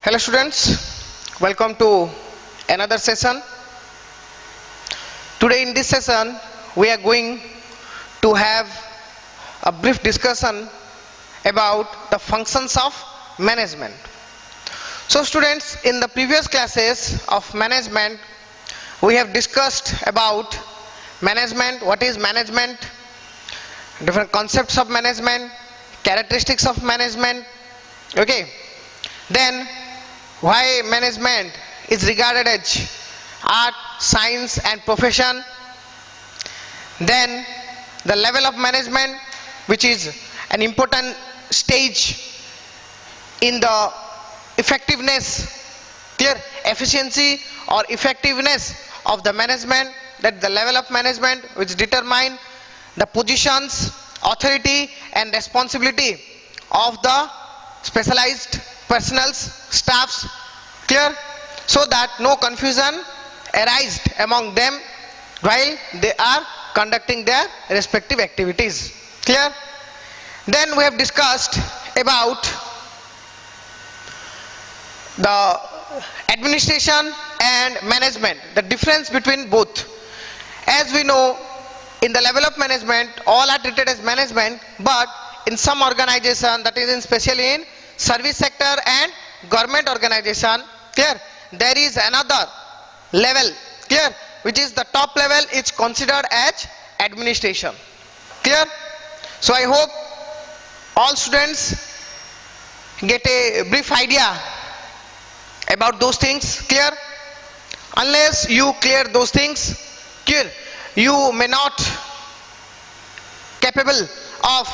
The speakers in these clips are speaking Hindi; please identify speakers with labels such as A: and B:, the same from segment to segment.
A: Hello students, welcome to another session. Today in this session we are going to have a brief discussion about the functions of management. So students, in the previous classes of management we have discussed about management, what is management, different concepts of management, characteristics of management. Okay, then why management is regarded as art, science and profession. Then the level of management, which is an important stage in the effectiveness, clear, efficiency or effectiveness of the management. That the level of management which determine the positions, authority and responsibility of the specialized personals, staffs, clear, so that no confusion arises among them while they are conducting their respective activities, clear. Then we have discussed about the administration and management, the difference between both. As we know, in the level of management all are treated as management, but in some organization, that is especially in service sector and government organization, clear, there is another level, clear, which is the top level, is considered as administration, clear. So I hope all students get a brief idea about those things, clear. Unless you clear those things, clear, you may not capable of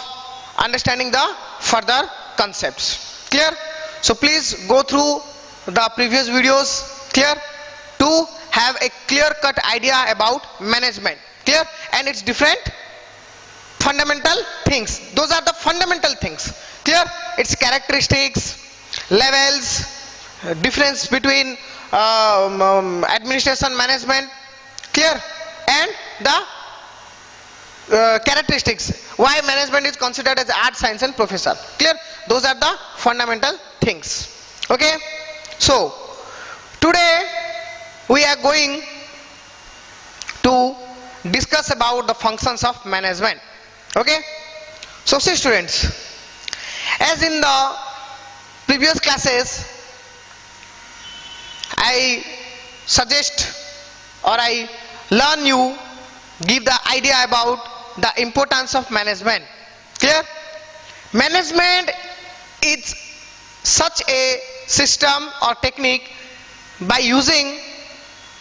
A: understanding the further concepts, clear. So please go through the previous videos, clear, to have a clear-cut idea about management, clear, and its different fundamental things. Those are the fundamental things, clear, its characteristics, levels, difference between administration, management, clear, and the characteristics, why management is considered as art, science and profession, clear. Those are the fundamental things. Okay, so today we are going to discuss about the functions of management. Okay, so see students, as in the previous classes I suggest or I learn you, give the idea about the importance of management, clear. Management is such a system or technique by using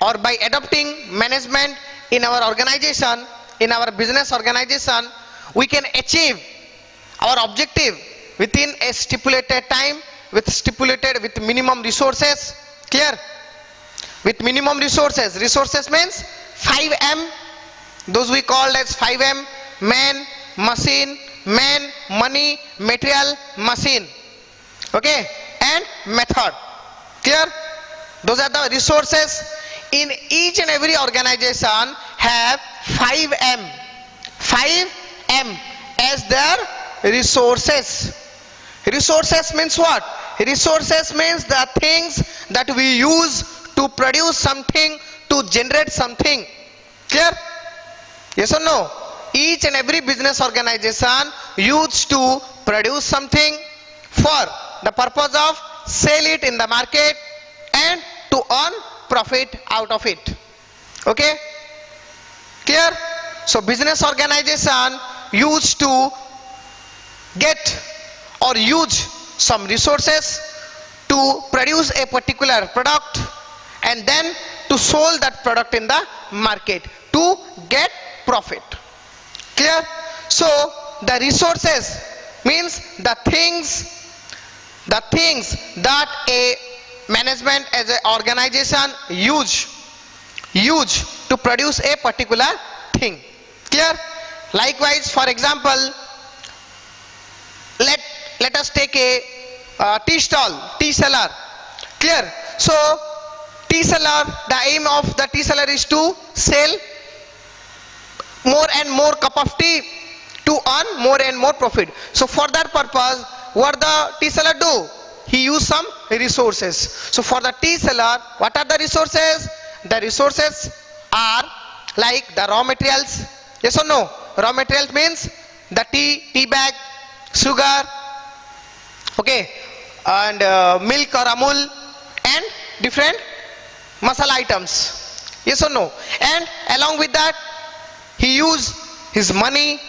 A: or by adopting management in our organization, in our business organization, we can achieve our objective within a stipulated time with minimum resources, clear, with minimum resources. Resources means 5M, those we called as 5M, man, machine, man, money, material, machine, okay, and method, clear. Those are the resources. In each and every organization have 5M as their resources. Resources means what? Resources means the things that we use to produce something, to generate something, clear, yes or no? Each and every business organization used to produce something for the purpose of sell it in the market and to earn profit out of it, okay, clear. So business organization used to get or use some resources to produce a particular product and then to sell that product in the market to get profit, clear. So the resources means the things that a management as an organization use to produce a particular thing, clear. Likewise, for example, let us take a tea stall, tea seller, clear. So tea seller, the aim of the tea seller is to sell more and more cup of tea to earn more and more profit. So for that purpose, what the tea seller do? he use some resources. So for the tea seller, what are the resources? The resources are like the raw materials. Yes or no? Raw materials means the tea bag, sugar, okay, and milk or amul, and different masala items. Yes or no? And along with that, he use his money,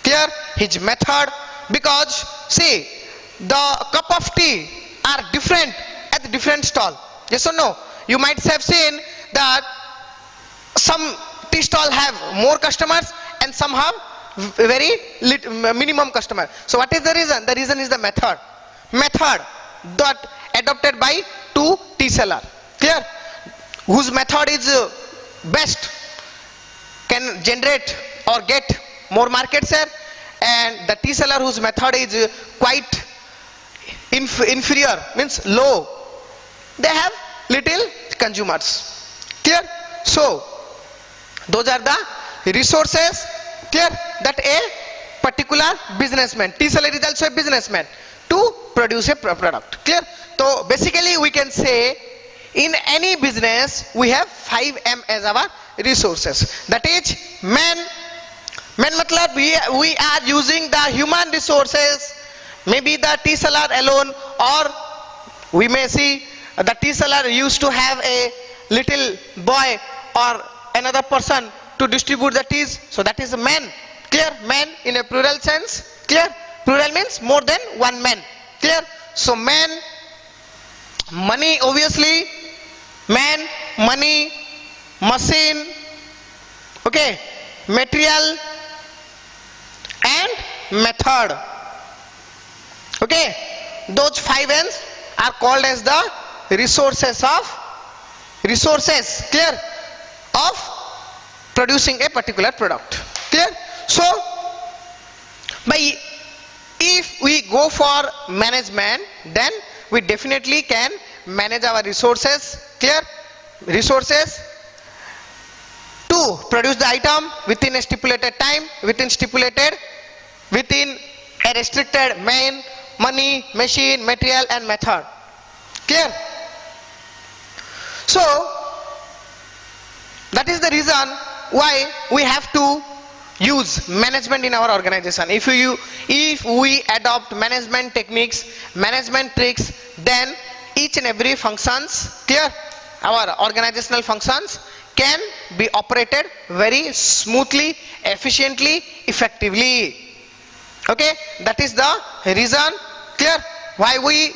A: clear, his method, because see, the cup of tea are different at the different stall. Yes or no? You might have seen that some tea stall have more customers and some have very minimum customer. So what is the reason? The reason is the method that adopted by two tea seller, clear, whose method is best, can generate or get more market share, and the tea seller whose method is quite inferior, means low, they have little consumers, clear. So those are the resources, clear, that a particular businessman, tea seller is also a businessman, to produce a product, clear. So basically we can say in any business we have 5M as our resources, that is man matlab we are using the human resources, maybe the tea seller alone, or we may see the tea seller used to have a little boy or another person to distribute the teas, so that is a man, clear, man in a plural sense, clear, plural means more than one man, clear. So man, money, obviously man, money, machine, okay, material and method, okay, those 5 N's are called as the resources, clear, of producing a particular product, clear. So if we go for management, then we definitely can manage our resources, clear, resources to produce the item within a stipulated time, within a restricted man, money, machine, material and method, clear. So that is the reason why we have to use management in our organization. If we adopt management techniques, management tricks, then each and every functions, clear, our organizational functions can be operated very smoothly, efficiently, effectively, okay. That is the reason, clear, why we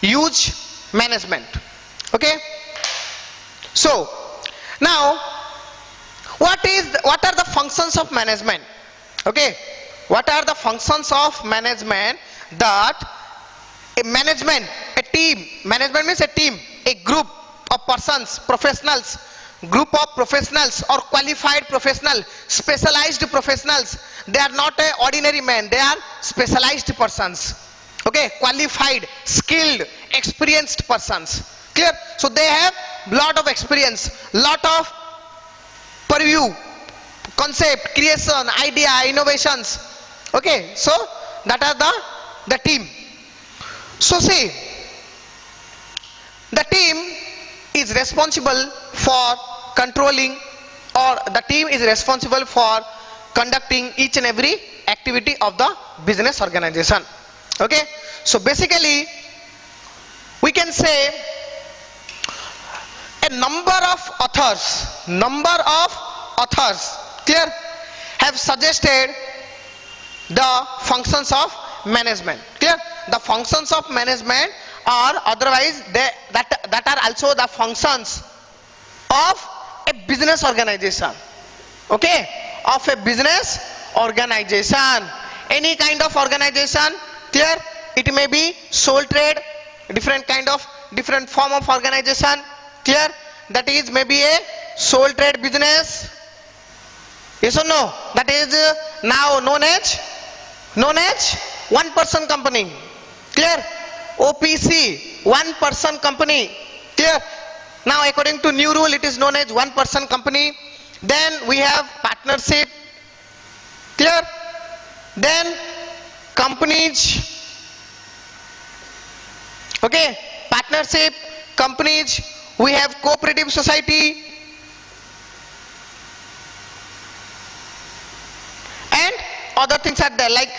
A: use management, okay. So now what are the functions of management, okay, what are the functions of management? That management means a team, a group of persons, professionals, group of professionals or qualified professional, specialized professionals. They are not a ordinary men, they are specialized persons, okay, qualified, skilled, experienced persons, clear. So they have lot of experience, lot of purview, concept, creation, idea, innovations, okay. So that are the team. So see, the team is responsible for controlling, or the team is responsible for conducting each and every activity of the business organization, okay. So basically we can say a number of authors, clear, have suggested the functions of management, clear. The functions of management are otherwise that are also the functions of a business organization, okay, of a business organization, any kind of organization, clear. It may be sole trade, different form of organization, clear, that is maybe a sole trade business, yes or no, that is now known as one person company, clear, OPC, one person company, clear. Now according to new rule it is known as one person company. Then we have partnership, clear. Then companies, Okay, partnership, companies, we have cooperative society, and other things are there like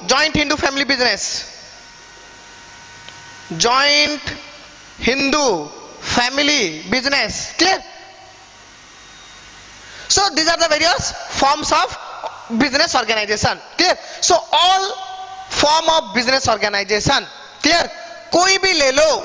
A: joint Hindu family business, joint Hindu family business. Clear? So these are the various forms of business organization. Clear? So all form of business organization. Clear? कोई भी ले लो,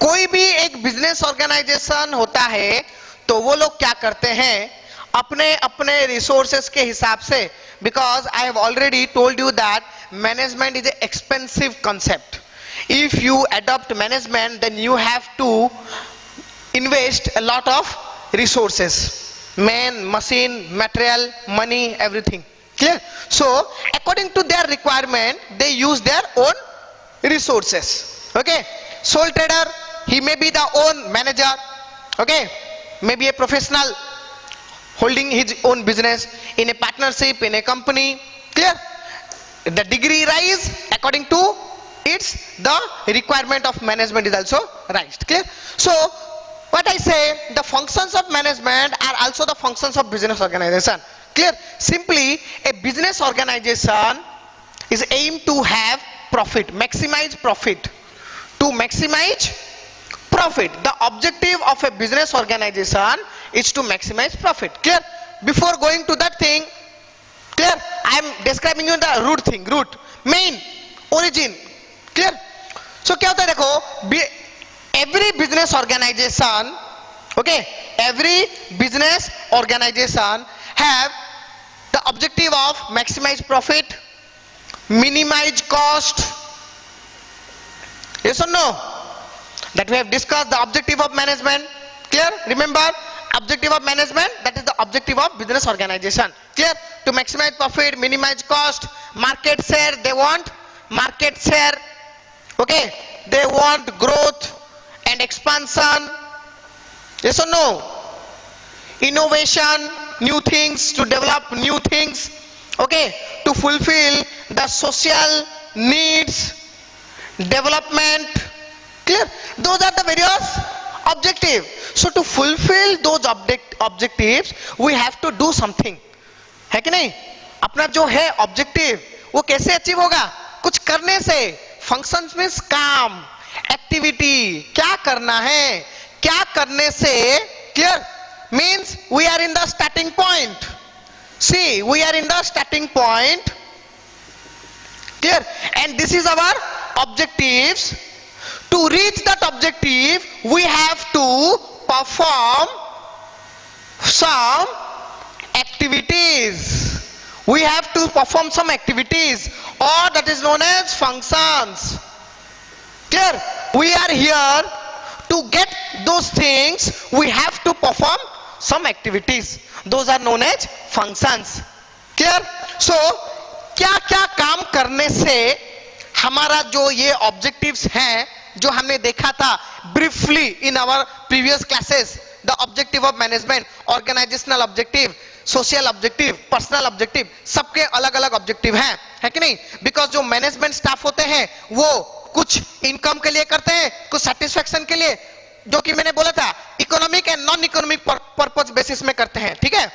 A: कोई भी एक बिजनेस ऑर्गेनाइजेशन होता है तो वो लोग क्या करते हैं अपने अपने रिसोर्सेस के हिसाब से, because I have already told you that management is A expensive concept. If you adopt management, then you have to invest a lot of resources, man, machine, material, money, everything. Clear? So according to their requirement, they use their own resources. Okay, sole trader, he may be the own manager. Okay, maybe a professional holding his own business in a partnership, in a company. Clear? The degree rise according to it's the requirement of management is also raised. Clear? So what I say, the functions of management are also the functions of business organization. Clear? Simply a business organization is aimed to have profit, maximize profit. To maximize profit, the objective of a business organization is to maximize profit. Clear? Before going to that thing, clear, I am describing you the root thing, root, main, origin. Clear? So क्या होता है देखो, every business organization, okay, every business organization have the objective of maximize profit, minimize cost. Yes or no? That we have discussed the objective of management. Clear? Remember, objective of management, that is the objective of business organization. Clear? To maximize profit, minimize cost, market share, they want market share. Okay, they want growth and expansion. Yes or no? Innovation, new things, to develop new things. Okay, to fulfill the social needs, development. Clear? Those are the various objectives. So to fulfill those objectives, we have to do something. है कि नहीं? अपना जो है ऑब्जेक्टिव वो कैसे अचीव होगा? कुछ करने से. फंक्शंस मीन्स काम, एक्टिविटी, क्या करना है, क्या करने से. Clear? Means we are in the starting point. See, we are in the starting point. Clear? And this is our objectives. To reach that objective, we have to perform some activities. We have to perform some activities, or that is known as functions. Clear? We are here to get those things. We have to perform some activities. Those are known as functions. Clear? So, क्या-क्या काम करने से हमारा जो ये ऑब्जेक्टिव्स हैं जो हमने देखा था briefly in our previous classes, the objective of management, organisational objective, social objective, personal objective, सबके अलग अलग ऑब्जेक्टिव हैं, है कि नहीं? बिकॉज जो मैनेजमेंट स्टाफ होते हैं वो कुछ इनकम के लिए करते हैं, कुछ सेटिस्फेक्शन के लिए, जो कि मैंने बोला था economic and non economic purpose basis में करते हैं. ठीक है?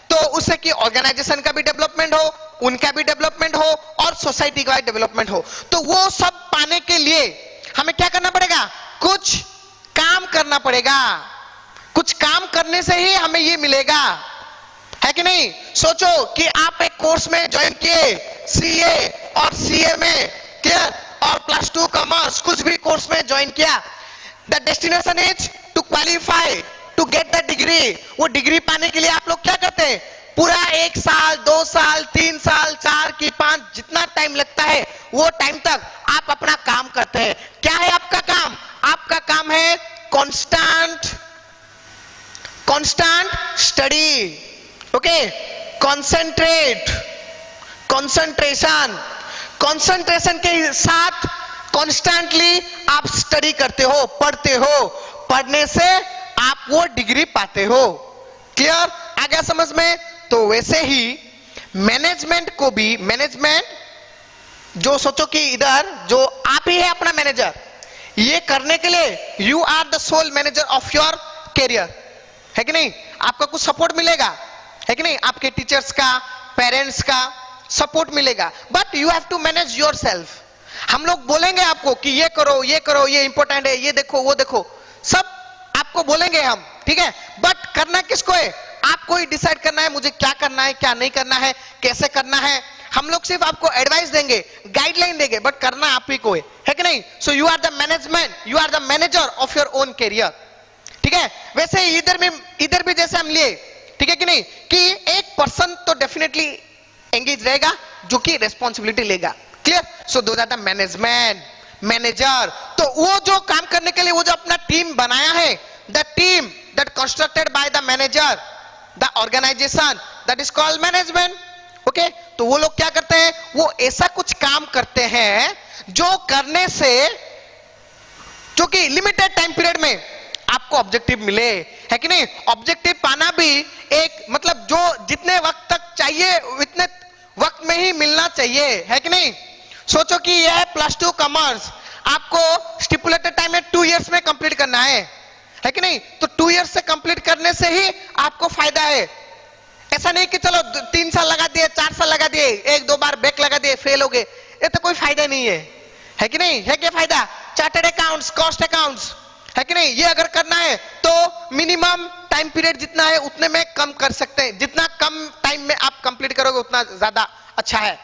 A: तो उससे कि ऑर्गेनाइजेशन का भी डेवलपमेंट हो, उनका भी डेवलपमेंट हो और सोसाइटी का भी डेवलपमेंट हो. तो वो सब पाने के लिए हमें क्या करना पड़ेगा? कुछ काम करना पड़ेगा. कुछ काम करने से ही हमें ये मिलेगा, है कि नहीं? सोचो कि आप एक कोर्स में ज्वाइन किए, सीए और सीए में, क्लियर, और +2 कॉमर्स, कुछ भी कोर्स में ज्वाइन किया. The destination is to qualify to get the degree. वो डिग्री पाने के लिए आप लोग क्या करते हैं? पूरा 1 साल, 2 साल, 3 साल, 4 की 5, जितना टाइम लगता है वो टाइम तक आप अपना काम करते हैं. क्या है आपका काम? आपका काम है constant study. Okay, concentrate, concentration. Concentration के साथ कॉन्स्टेंटली आप स्टडी करते हो, पढ़ते हो. पढ़ने से आप वो डिग्री पाते हो. क्लियर? आ गया समझ में? तो वैसे ही मैनेजमेंट को भी, मैनेजमेंट जो सोचो कि इधर जो आप ही है अपना मैनेजर, ये करने के लिए you are the sole manager of your career, है कि नहीं? आपका कुछ सपोर्ट मिलेगा, है कि नहीं? आपके टीचर्स का, पेरेंट्स का सपोर्ट मिलेगा, but you have to manage yourself. हम लोग बोलेंगे आपको कि ये करो, ये करो, ये इंपॉर्टेंट है, ये देखो, वो देखो, सब आपको बोलेंगे हम, ठीक है? बट करना किसको है? आपको ही डिसाइड करना है मुझे क्या करना है, क्या नहीं करना है, कैसे करना है। हम लोग सिर्फ आपको एडवाइस देंगे, गाइडलाइन देंगे, बट करना आप ही को है कि नहीं? So you are the management, you are the manager of your own career, ठीक है? वैसे ही इधर भी जैसे हम लिए, ठीक है कि नहीं, कि एक पर्सन तो डेफिनेटली एंगेज रहेगा जो कि रेस्पॉन्सिबिलिटी लेगा, क्लियर? सो दो द मैनेजमेंट, मैनेजर। तो वो जो काम करने के लिए वो जो अपना टीम बनाया है, the team that constructed by the manager, the organisation, that is called management, okay? तो वो लोग क्या करते हैं? वो ऐसा कुछ काम करते हैं जो करने से, जो कि लिमिटेड टाइम पीरियड में आपको ऑब्जेक्टिव मिले, है कि नहीं? ऑब्जेक्टिव पाना भी एक मतलब जो जितने वक्त तक चाहिए उतने वक्त में ही मिलना चाहिए, है कि नहीं? सोचो कि यह है +2 कॉमर्स, आपको स्टिपुलेटेड टाइम में 2 इयर्स में कंप्लीट करना है कि नहीं? तो 2 इयर्स से कंप्लीट करने से ही आपको फायदा है। ऐसा नहीं कि चलो 3 साल लगा दिए, 4 साल लगा दिए, 1-2 बार बैक लगा दिए, फेल हो गए, ये तो कोई फायदा नहीं है कि नहीं? है क्या फायदा? चार्टर्ड अकाउंट्स, कॉस्ट अकाउंट्स, है कि नहीं? ये अगर करना है तो मिनिमम टाइम पीरियड जितना है उतने में कम कर सकते हैं, जितना कम टाइम में आप कंप्लीट करोगे उतना ज्यादा अच्छा है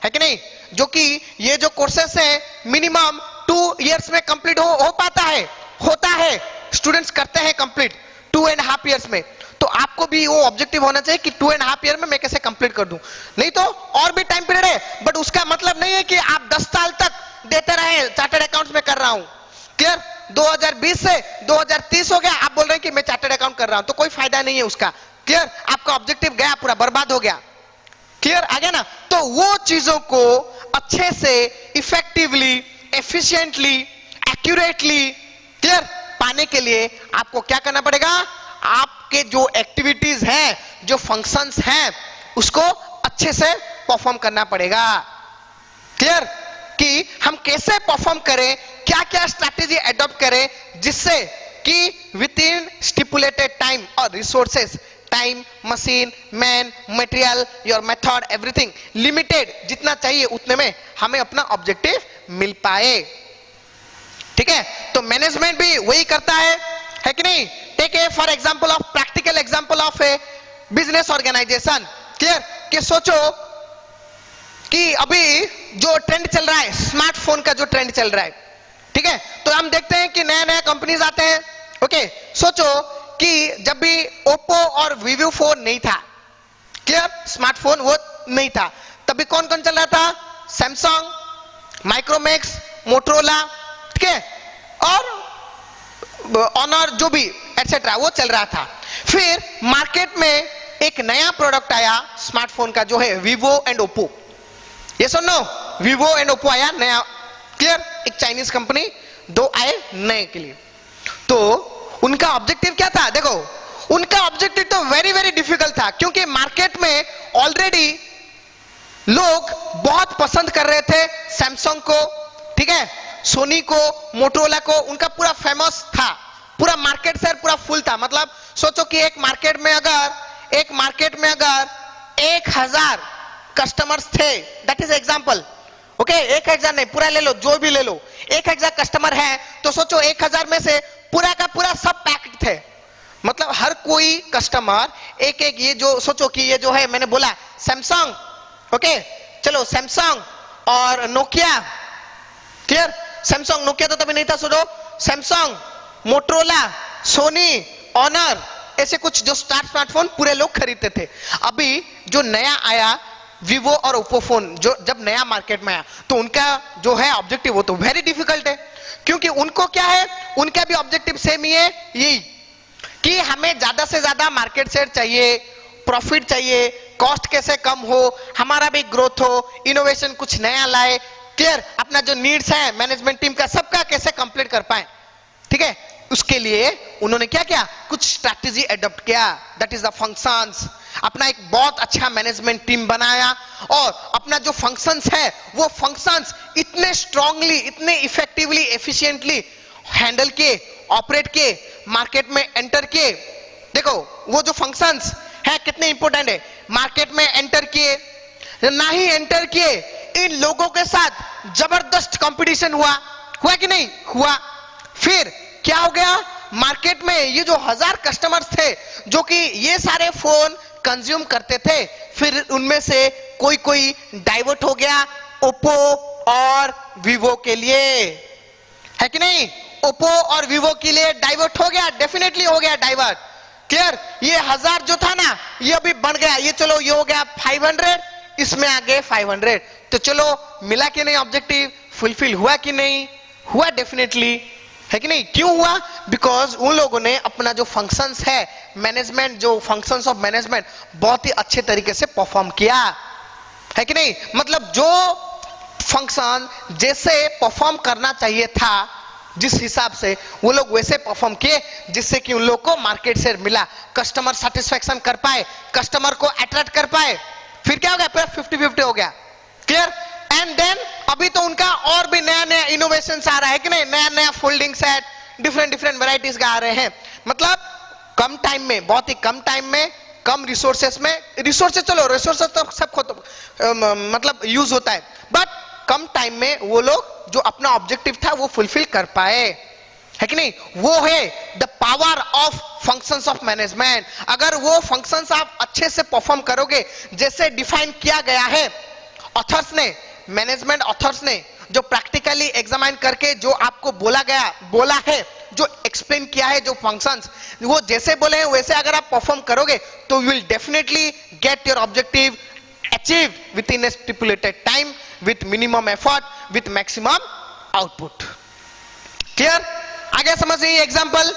A: कि नहीं? जो कि ये जो कोर्सेस है मिनिमम 2 इयर्स में कंप्लीट हो पाता है, होता है, स्टूडेंट्स करते हैं कंप्लीट 2.5 इयर्स में। तो आपको भी वो ऑब्जेक्टिव होना चाहिए कि 2.5 ईयर में मैं कैसे कंप्लीट कर दूं। नहीं तो और भी टाइम पीरियड है, बट उसका मतलब नहीं है कि आप 10 साल तक देते रहे, चार्टर्ड अकाउंट्स में कर रहा हूं, क्लियर? 2020 से 2030 हो गया, आप बोल रहे हैं कि मैं चार्टर्ड अकाउंट कर रहा हूं, तो कोई फायदा नहीं है उसका, क्लियर? आपका ऑब्जेक्टिव गया, पूरा बर्बाद हो गया, क्लियर? आ गया ना? तो वो चीजों को अच्छे से, इफेक्टिवली, एफिशिएंटली, एक्यूरेटली, क्लियर पाने के लिए आपको क्या करना पड़ेगा? आपके जो एक्टिविटीज हैं, जो फंक्शंस हैं, उसको अच्छे से परफॉर्म करना पड़ेगा, क्लियर? कि हम कैसे परफॉर्म करें, क्या क्या स्ट्रैटेजी एडॉप्ट करें, जिससे कि विद इन स्टिपुलेटेड टाइम और resources, time, machine, man, material, your method, everything limited, जितना चाहिए उतने में हमें अपना ऑब्जेक्टिव मिल पाए, ठीक है? तो मैनेजमेंट भी वही करता है कि नहीं? Take a for example of practical example of a business organisation, clear? कि सोचो कि अभी जो ट्रेंड चल रहा है, स्मार्टफोन का जो ट्रेंड चल रहा है, ठीक है? तो हम देखते हैं कि नया नया कंपनीज आते हैं, ओके? सोचो कि जब भी ओप्पो और वीवो फोन नहीं था, क्लियर? स्मार्टफोन वो नहीं था, तभी कौन कौन चल रहा था? सैमसंग, माइक्रोमैक्स, मोटरोला, ठीक है? और ऑनर, जो भी एटसेट्रा, वो चल रहा था। फिर मार्केट में एक नया प्रोडक्ट आया स्मार्टफोन का, जो है वीवो एंड ओप्पो। ये सुनो, वीवो एंड ओप्पो आया नया, क्लियर? एक चाइनीज कंपनी, 2 आए नए के लिए। तो उनका ऑब्जेक्टिव क्या था? देखो, उनका ऑब्जेक्टिव तो वेरी वेरी डिफिकल्ट था, क्योंकि मार्केट में ऑलरेडी लोग बहुत पसंद कर रहे थे सैमसंग को, ठीक है, सोनी को, मोटरोला को, उनका पूरा फेमस था, पूरा मार्केट शेयर पूरा फुल था। मतलब सोचो कि एक मार्केट में अगर 1000 कस्टमर्स थे, दैट इज एग्जांपल, ओके? 1000 नहीं, पूरा ले लो, जो भी ले लो, 1000 कस्टमर है, तो सोचो 1000 में से पूरा का पूरा सब पैक्ड थे, मतलब हर कोई कस्टमर एक एक, ये जो सोचो कि ये जो है मैंने बोला सैमसंग, ओके, चलो सैमसंग और नोकिया, क्लियर? सैमसंग, नोकिया तो तभी नहीं था, सोचो सैमसंग, मोटरोला, सोनी, ऑनर, ऐसे कुछ जो स्मार्टफोन पूरे लोग खरीदते थे। अभी जो नया आया वीवो और ओप्पो फोन, जो जब नया मार्केट में आया, तो उनका जो है ऑब्जेक्टिव वो तो वेरी डिफिकल्ट है, क्योंकि उनको क्या है, उनका भी ऑब्जेक्टिव सेम ही है, यही कि हमें ज्यादा से ज्यादा मार्केट शेयर चाहिए, प्रॉफिट चाहिए, कॉस्ट कैसे कम हो, हमारा भी ग्रोथ हो, इनोवेशन कुछ नया लाए, क्लियर? अपना जो नीड्स है मैनेजमेंट टीम का, सबका कैसे कंप्लीट कर पाए, ठीक है? उसके लिए उन्होंने क्या किया? कुछ स्ट्रैटेजी एडॉप्ट किया, दैट इज द फंक्शंस। अपना एक बहुत अच्छा मैनेजमेंट टीम बनाया और अपना जो फंक्शंस है वो फंक्शंस इतने स्ट्रांगली, इतने इफेक्टिवली, एफिशिएंटली हैंडल किए, ऑपरेट किए, मार्केट में एंटर किए। देखो वो जो फंक्शंस है कितने इंपॉर्टेंट है। मार्केट में एंटर किए, ना ही एंटर किए, इन लोगों के साथ जबरदस्त कंपटीशन हुआ कि नहीं हुआ। फिर क्या हो गया, मार्केट में ये जो 1000 कस्टमर्स थे जो कि ये सारे फोन कंज्यूम करते थे, फिर उनमें से कोई कोई डाइवर्ट हो गया ओप्पो और वीवो के लिए, है कि नहीं। ओप्पो और वीवो के लिए डाइवर्ट हो गया, डेफिनेटली हो गया डाइवर्ट। क्लियर। ये 1000 जो था ना ये अभी बन गया, ये चलो ये हो गया 500, इसमें आ गए 500। तो चलो मिला कि नहीं, ऑब्जेक्टिव फुलफिल हुआ कि नहीं हुआ, डेफिनेटली, है कि नहीं। क्यों हुआ, बिकॉज उन लोगों ने अपना जो फंक्शंस है मैनेजमेंट, जो फंक्शंस ऑफ मैनेजमेंट बहुत ही अच्छे तरीके से परफॉर्म किया, है कि नहीं। मतलब जो फंक्शन जैसे परफॉर्म करना चाहिए था, जिस हिसाब से वो लोग वैसे परफॉर्म किए, जिससे कि उन लोग को मार्केट से मिला, कस्टमर सेटिस्फेक्शन कर पाए, कस्टमर को अट्रैक्ट कर पाए। फिर क्या हो गया, पूरा 50-50 हो गया। क्लियर। एंड देन अभी तो उनका और भी नया नया इनोवेशन आ रहा है कि नहीं, नया नया फोल्डिंग सेट, डिफरेंट वैरायटीज का आ रहे हैं। मतलब कम टाइम में, बहुत ही कम टाइम में, कम रिसोर्सेस में, रिसोर्सेस चलो रिसोर्सेस तो सब मतलब यूज होता है, बट कम टाइम में वो लोग जो अपना ऑब्जेक्टिव था वो फुलफिल कर पाए, है कि नहीं। वो है the power of functions of management. अगर वो फंक्शंस आप अच्छे से परफॉर्म करोगे जैसे डिफाइन किया गया है ऑथर्स ने, मैनेजमेंट ऑथर्स ने जो प्रैक्टिकली एग्जामाइन करके जो आपको बोला है, जो एक्सप्लेन किया है, जो फंक्शंस वो जैसे बोले हैं वैसे अगर आप परफॉर्म करोगे तो you will definitely get your objective achieve with in A stipulated time, with minimum effort, with maximum output. Clear. आगे समझिए एग्जांपल।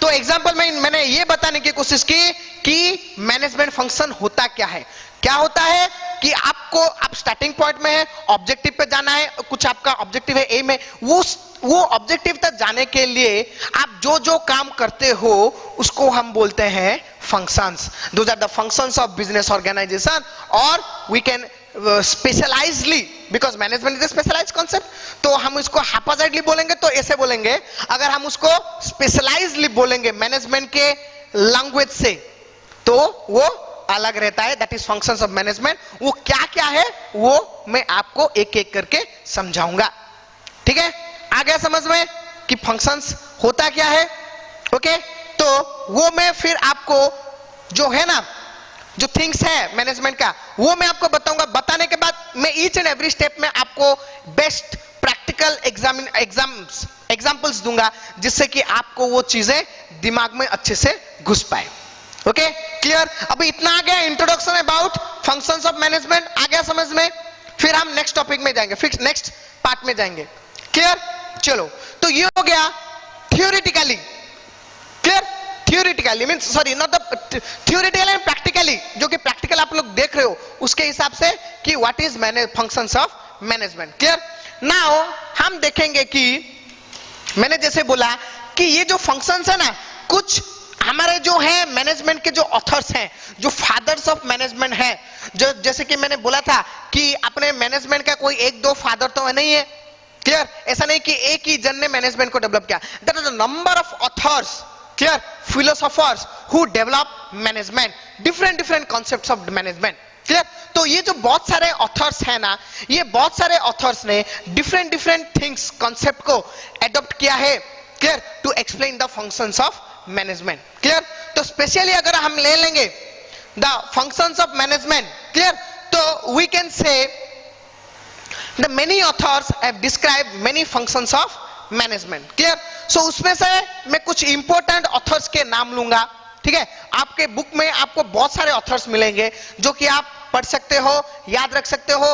A: तो एग्जांपल में मैंने ये बताने की कोशिश की कि मैनेजमेंट फंक्शन होता क्या है। क्या होता है कि आप स्टार्टिंग पॉइंट में है, ऑब्जेक्टिव पे जाना है, कुछ आपका ऑब्जेक्टिव है, एम है, वो ऑब्जेक्टिव तक जाने के लिए आप जो जो काम करते हो उसको हम बोलते हैं functions. Those are the functions of business organisation, और we can specially, because management is a specialised concept, तो हम इसको हैप्पीली बोलेंगे तो ऐसे बोलेंगे। अगर हम उसको स्पेशलाइजली बोलेंगे मैनेजमेंट के लैंग्वेज से तो वो अलग रहता है, that is functions of management. वो क्या क्या है वो मैं आपको एक एक करके समझाऊंगा, ठीक है। आ गया समझ में कि फंक्शंस होता क्या है। ओके, तो वो मैं फिर आपको जो है ना, जो थिंग्स है मैनेजमेंट का, वो मैं आपको बताऊंगा। बताने के बाद मैं ईच एंड एवरी स्टेप में आपको बेस्ट प्रैक्टिकल एग्जाम्पल्स दूंगा, जिससे कि आपको वो चीजें दिमाग में अच्छे से घुस पाए। Okay, clear. अभी इतना आ गया introduction about functions of management, आ गया समझ में। फिर हम नेक्स्ट टॉपिक में जाएंगे, फिर नेक्स्ट पार्ट में जाएंगे। क्लियर। चलो, तो ये हो गया theoretically. Clear. Theoretically means, sorry, not the theoretical and practically, जो कि प्रैक्टिकल आप लोग देख रहे हो उसके हिसाब से कि what is functions of management. Clear. Now हम देखेंगे कि मैंने जैसे बोला कि ये जो फंक्शंस है ना, कुछ हमारे जो है मैनेजमेंट के जो ऑथर्स हैं, जो फादर्स ऑफ मैनेजमेंट हैं, जो जैसे कि मैंने बोला था कि अपने मैनेजमेंट का कोई एक दो फादर तो नहीं है। क्लियर। ऐसा नहीं कि एक ही जन ने मैनेजमेंट को डेवलप किया, that is the number of authors, clear, philosophers who develop management, different concepts of management. Clear. तो ये जो बहुत सारे ऑथर्स हैं ना, ये बहुत सारे ऑथर्स ने डिफरेंट थिंग्स, कॉन्सेप्ट को एडॉप्ट किया है, clear, to explain the functions of management. Clear. तो स्पेशली अगर हम ले लेंगे the functions of management, clear, तो we can say the many authors have described many functions of management. Clear. So उसमें से मैं कुछ इंपॉर्टेंट ऑथर्स के नाम लूंगा, ठीक है। आपके बुक में आपको बहुत सारे ऑथर्स मिलेंगे जो कि आप पढ़ सकते हो, याद रख सकते हो,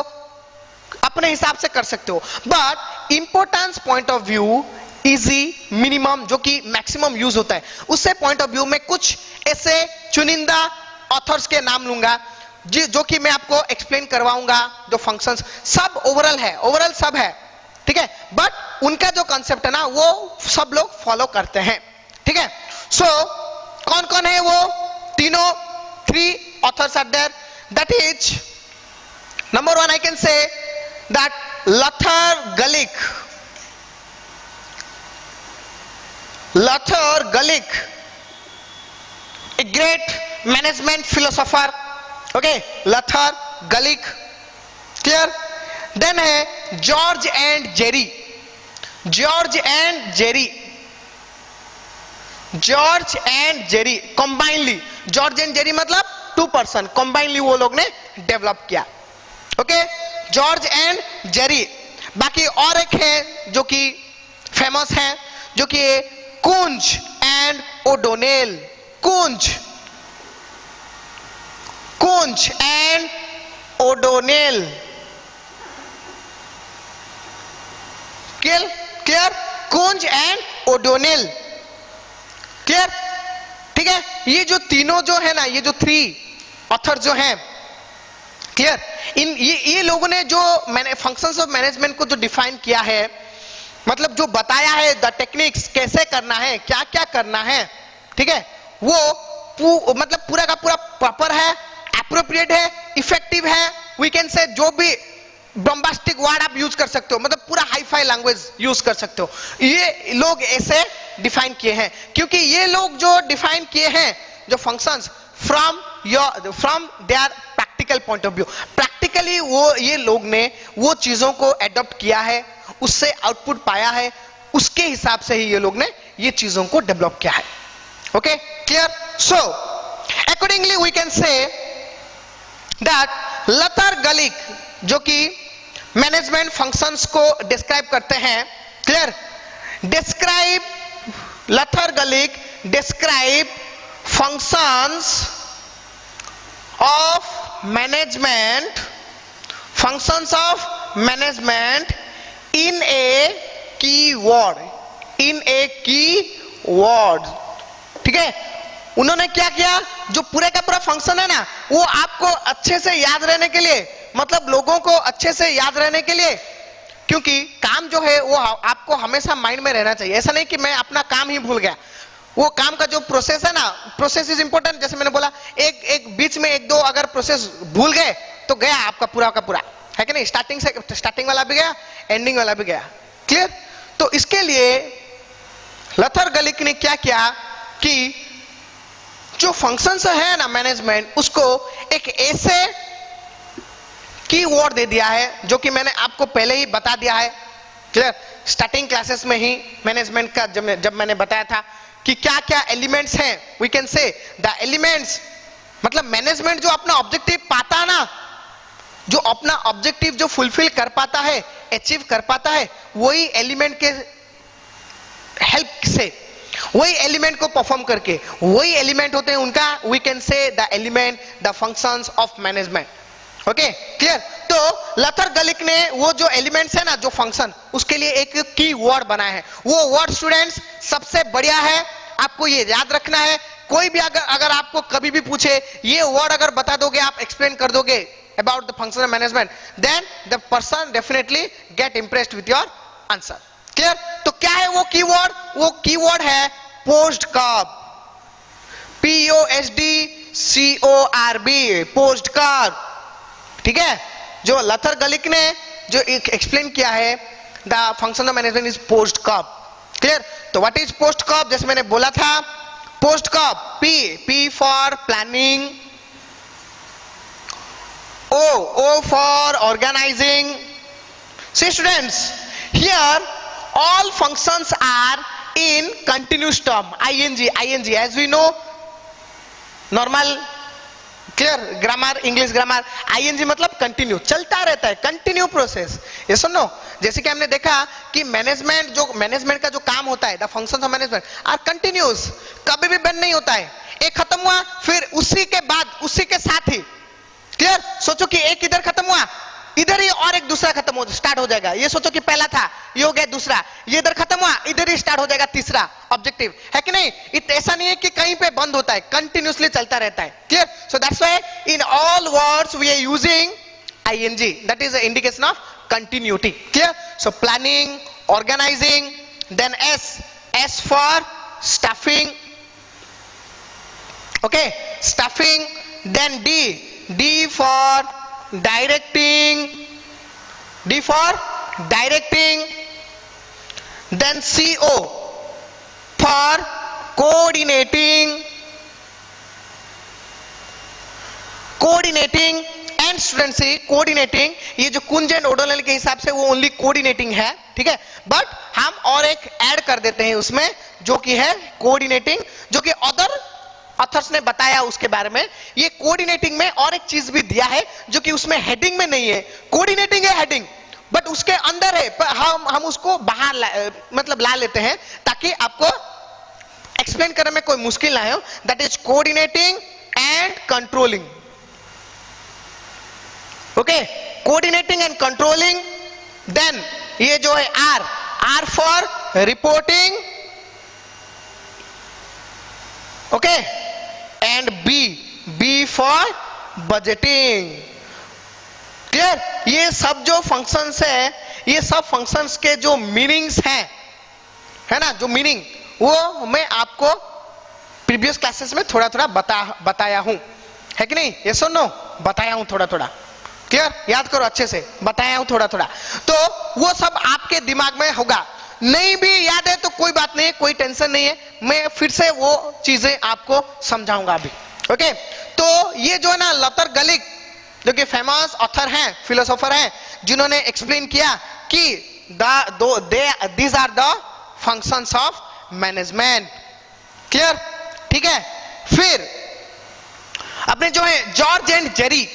A: अपने हिसाब से कर सकते हो, but importance point of view, easy, minimum, जो कि मैक्सिमम यूज होता है, उससे पॉइंट ऑफ व्यू में कुछ ऐसे चुनिंदा ऑथर्स के नाम लूंगा जो कि मैं आपको एक्सप्लेन करवाऊंगा। जो फंक्शंस सब ओवरऑल है, ओवरऑल सब है, ठीक है, बट उनका जो कॉन्सेप्ट है ना वो सब लोग फॉलो करते हैं, ठीक है। सो कौन कौन है वो तीनों 3 authors are there. That is, number one, I can say that Lothar Gulick, a great management philosopher. Okay, Lothar Gulick, clear. Then है George and Jerry. combinedly, George and Jerry मतलब 2 person combinedly वो लोग ने डेवलप किया. Okay, George and Jerry. बाकी और एक है जो कि फेमस है, जो कि Koontz and O'Donnell. Koontz and O'Donnell. Clear? Koontz and O'Donnell. Clear? ठीक है. ये जो तीनों जो है ना, ये जो 3 ऑथर जो हैं, क्लियर, ये लोगों ने जो फंक्शंस ऑफ मैनेजमेंट को जो डिफाइन किया है, मतलब जो बताया है द टेक्निक्स, कैसे करना है, क्या क्या करना है, ठीक है, वो मतलब पूरा का पूरा प्रॉपर है, एप्रोप्रिएट है, इफेक्टिव है. वी कैन से जो भी बम्बास्टिक वर्ड आप यूज कर सकते हो, मतलब पूरा हाई फाई लैंग्वेज यूज कर सकते हो. ये लोग ऐसे डिफाइन किए हैं, क्योंकि ये लोग जो डिफाइन किए हैं जो functions from their practical point of view, practically वो ये लोग ने वो चीजों को एडॉप्ट किया है, उससे आउटपुट पाया है, उसके हिसाब से ही ये लोग ने ये चीजों को डेवलप किया है. Okay, clear? So accordingly we can say that Luther Gulick, जो कि मैनेजमेंट फंक्शंस को डिस्क्राइब करते हैं, clear, Luther Gulick describe functions of management in a keyword. ठीक है. उन्होंने क्या किया, जो पूरे का पूरा फंक्शन है ना, वो आपको अच्छे से याद रहने के लिए, मतलब लोगों को अच्छे से याद रहने के लिए, क्योंकि काम जो है वो आपको हमेशा माइंड में रहना चाहिए. ऐसा नहीं कि मैं अपना काम ही भूल गया. वो काम का जो प्रोसेस है ना, प्रोसेस इज इंपॉर्टेंट. जैसे मैंने बोला, एक बीच में 1-2 अगर प्रोसेस भूल गए तो गया आपका पूरा का पूरा, है कि नहीं? स्टार्टिंग वाला भी गया, एंडिंग वाला भी गया. क्लियर? तो इसके लिए लथर गलिक ने क्या किया कि जो फंक्शंस है ना मैनेजमेंट, उसको एक ऐसे कीवर्ड दे दिया है जो कि मैंने आपको पहले ही बता दिया है. क्लियर? स्टार्टिंग क्लासेस में ही मैनेजमेंट का जब मैंने बताया था कि क्या क्या एलिमेंट्स हैं. We can say the elements, मतलब मैनेजमेंट जो अपना ऑब्जेक्टिव पाता है ना, जो अपना ऑब्जेक्टिव जो फुलफिल कर पाता है, अचीव कर पाता है, वही एलिमेंट के हेल्प से, वही एलिमेंट को परफॉर्म करके, वही एलिमेंट होते हैं उनका. We can say the element, the functions of management. Okay, clear? तो लथर गलिक ने वो जो एलिमेंट्स है ना, जो फंक्शन, उसके लिए एक की वर्ड बनाया है. वो वर्ड स्टूडेंट्स सबसे बढ़िया है, आपको ये याद रखना है. कोई भी अगर आपको कभी भी पूछे, ये वर्ड अगर बता दोगे, आप एक्सप्लेन कर दोगे about the function of management, then the person definitely get impressed with your answer. Clear? तो क्या है वो कीवर्ड? वो कीवर्ड है POSDCORB. POSTCORB, POSDCORB. ठीक है? जो लथर गलिक ने जो एक्सप्लेन किया है, the function of management is post curve. Clear? तो व्हाट इज पोस्ट कर्व? जैसे मैंने बोला था, post curve, P for planning, O for organizing. See students, here all functions are in continuous term, ing. As we know, normal clear grammar, English grammar, ING मतलब कंटिन्यू, चलता रहता है, कंटिन्यू प्रोसेस. ये सुनो, जैसे कि हमने देखा कि मैनेजमेंट का जो काम होता है, the functions of management are continuous, कभी भी बंद नहीं होता है. एक खत्म हुआ, फिर उसी के बाद, उसी के साथ ही, क्लियर? सोचो कि एक इधर खत्म हुआ, इधर ही और एक दूसरा खत्म हो स्टार्ट हो जाएगा. ये सोचो कि पहला था, ये हो गया दूसरा, ये इधर खत्म हुआ, इधर ही स्टार्ट हो जाएगा तीसरा ऑब्जेक्टिव, है कि नहीं? ऐसा नहीं है कि कहीं पे बंद होता है, कंटिन्यूअसली चलता रहता है. Clear? So that's why in all words we are using ING, that is the indication of continuity. Clear? So planning, organising, then S for staffing. Okay, staffing, then D for directing, then CO for coordinating and student से कोऑर्डिनेटिंग, ये जो कुंज एंड ओडोनिल के हिसाब से वो ओनली कोऑर्डिनेटिंग है, ठीक है, बट हम और एक ऐड कर देते हैं उसमें जो कि है कोऑर्डिनेटिंग, जो कि अदर ऑथर्स ने बताया उसके बारे में। ये कोऑर्डिनेटिंग में और एक चीज भी दिया है जो कि उसमें हेडिंग में नहीं है, कोऑर्डिनेटिंग है हेडिंग, बट उसके अंदर है, हम उसको बाहर ला लेते हैं ताकि आपको एक्सप्लेन करने में कोई मुश्किल ना हो। That is coordinating and controlling, okay, coordinating and controlling. Then ये जो है R for reporting, okay, and B for budgeting. Clear? ये सब जो फंक्शंस है, ये सब फंक्शंस के जो मीनिंग्स हैं, है ना, जो मीनिंग वो मैं आपको प्रीवियस क्लासेस में थोड़ा थोड़ा बताया हूं, है कि नहीं? ये सुनो, बताया हूं थोड़ा थोड़ा। क्लियर? याद करो अच्छे से, बताया हूं थोड़ा थोड़ा, तो वो सब आपके दिमाग में होगा। नहीं भी याद है तो कोई बात नहीं है, कोई टेंशन नहीं है, मैं फिर से वो चीजें आपको समझाऊंगा अभी, ओके। तो ये जो है ना लतर गलिक, जो कि फेमस ऑथर हैं, फिलोसोफर हैं, जिन्होंने एक्सप्लेन किया कि these are the functions of management. Clear? ठीक है। फिर अपने जो है जॉर्ज एंड जेरी,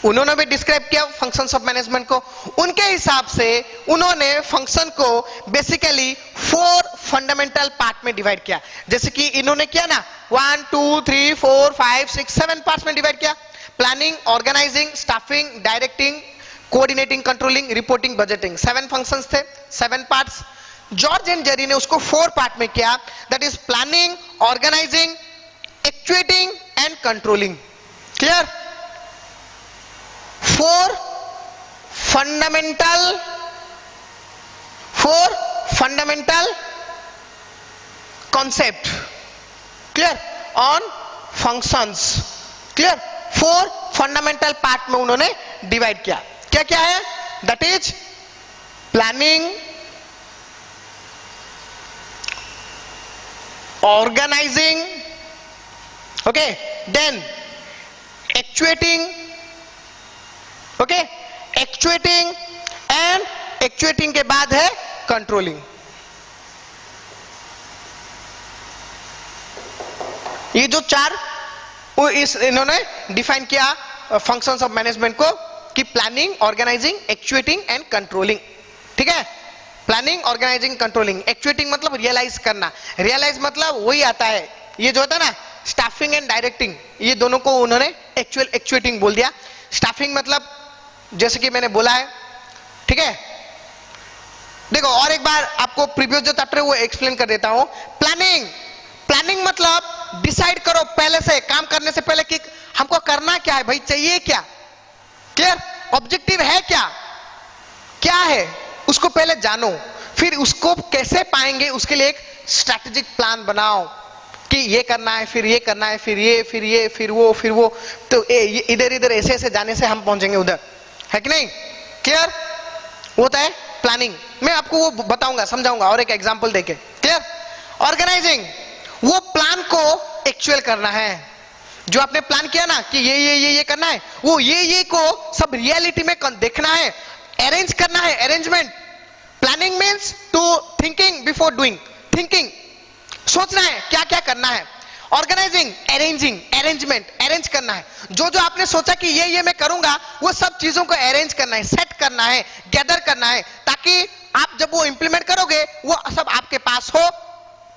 A: उन्होंने भी डिस्क्राइब किया फंक्शंस ऑफ मैनेजमेंट को। उनके हिसाब से उन्होंने फंक्शन को बेसिकली 4 फंडामेंटल पार्ट में डिवाइड किया, जैसे कि इन्होंने किया ना 1 2 3 4 5 6 7 पार्ट्स में डिवाइड किया। Planning, organising, staffing, directing, coordinating, controlling, reporting, budgeting, 7 functions थे, 7 पार्ट्स। जॉर्ज एंड जेरी ने उसको 4 पार्ट में किया, that is planning, organising, actuating and controlling. Clear? 4 fundamental concept, clear, on functions, clear। 4 fundamental part में उन्होंने डिवाइड किया। क्या क्या है? That is planning, organising, okay, then actuating, okay, actuating and actuating के बाद है कंट्रोलिंग। ये जो 4 इन्होंने डिफाइन किया फंक्शंस ऑफ मैनेजमेंट को कि planning, organising, actuating and controlling. ठीक है? Planning, organising, controlling. एक्चुएटिंग मतलब रियलाइज करना, रियलाइज मतलब वही आता है, ये जो होता है ना स्टाफिंग एंड डायरेक्टिंग, ये दोनों को उन्होंने एक्चुएटिंग बोल दिया। स्टाफिंग मतलब जैसे कि मैंने बोला है, ठीक है। देखो और एक बार आपको प्रीवियस जो चैप्टर है वो एक्सप्लेन कर देता हूं। प्लानिंग मतलब डिसाइड करो पहले से, काम करने से पहले कि हमको करना क्या है भाई, चाहिए क्या, क्लियर, ऑब्जेक्टिव है क्या, क्या है, उसको पहले जानो, फिर उसको कैसे पाएंगे उसके लिए एक स्ट्रैटेजिक प्लान बनाओ कि ये करना है, फिर ये करना है, फिर ये, फिर वो, तो इधर इधर ऐसे ऐसे जाने से हम पहुंचेंगे उधर, है कि नहीं? क्लियर? वो होता है प्लानिंग। मैं आपको वो बताऊंगा, समझाऊंगा और एक एग्जांपल देके। क्लियर? ऑर्गेनाइजिंग, वो प्लान को एक्चुअल करना है, जो आपने प्लान किया ना कि ये करना है, वो ये को सब रियलिटी में देखना है, अरेंज करना है, arrangement. Planning means to thinking before doing, thinking, सोचना है क्या क्या करना है। ऑर्गेनाइजिंग, अरेंजमेंट, अरेंज करना है, जो जो आपने सोचा कि ये मैं करूंगा, वो सब चीजों को अरेंज करना है, सेट करना है, गैदर करना है, ताकि आप जब वो इंप्लीमेंट करोगे वो सब आपके पास हो,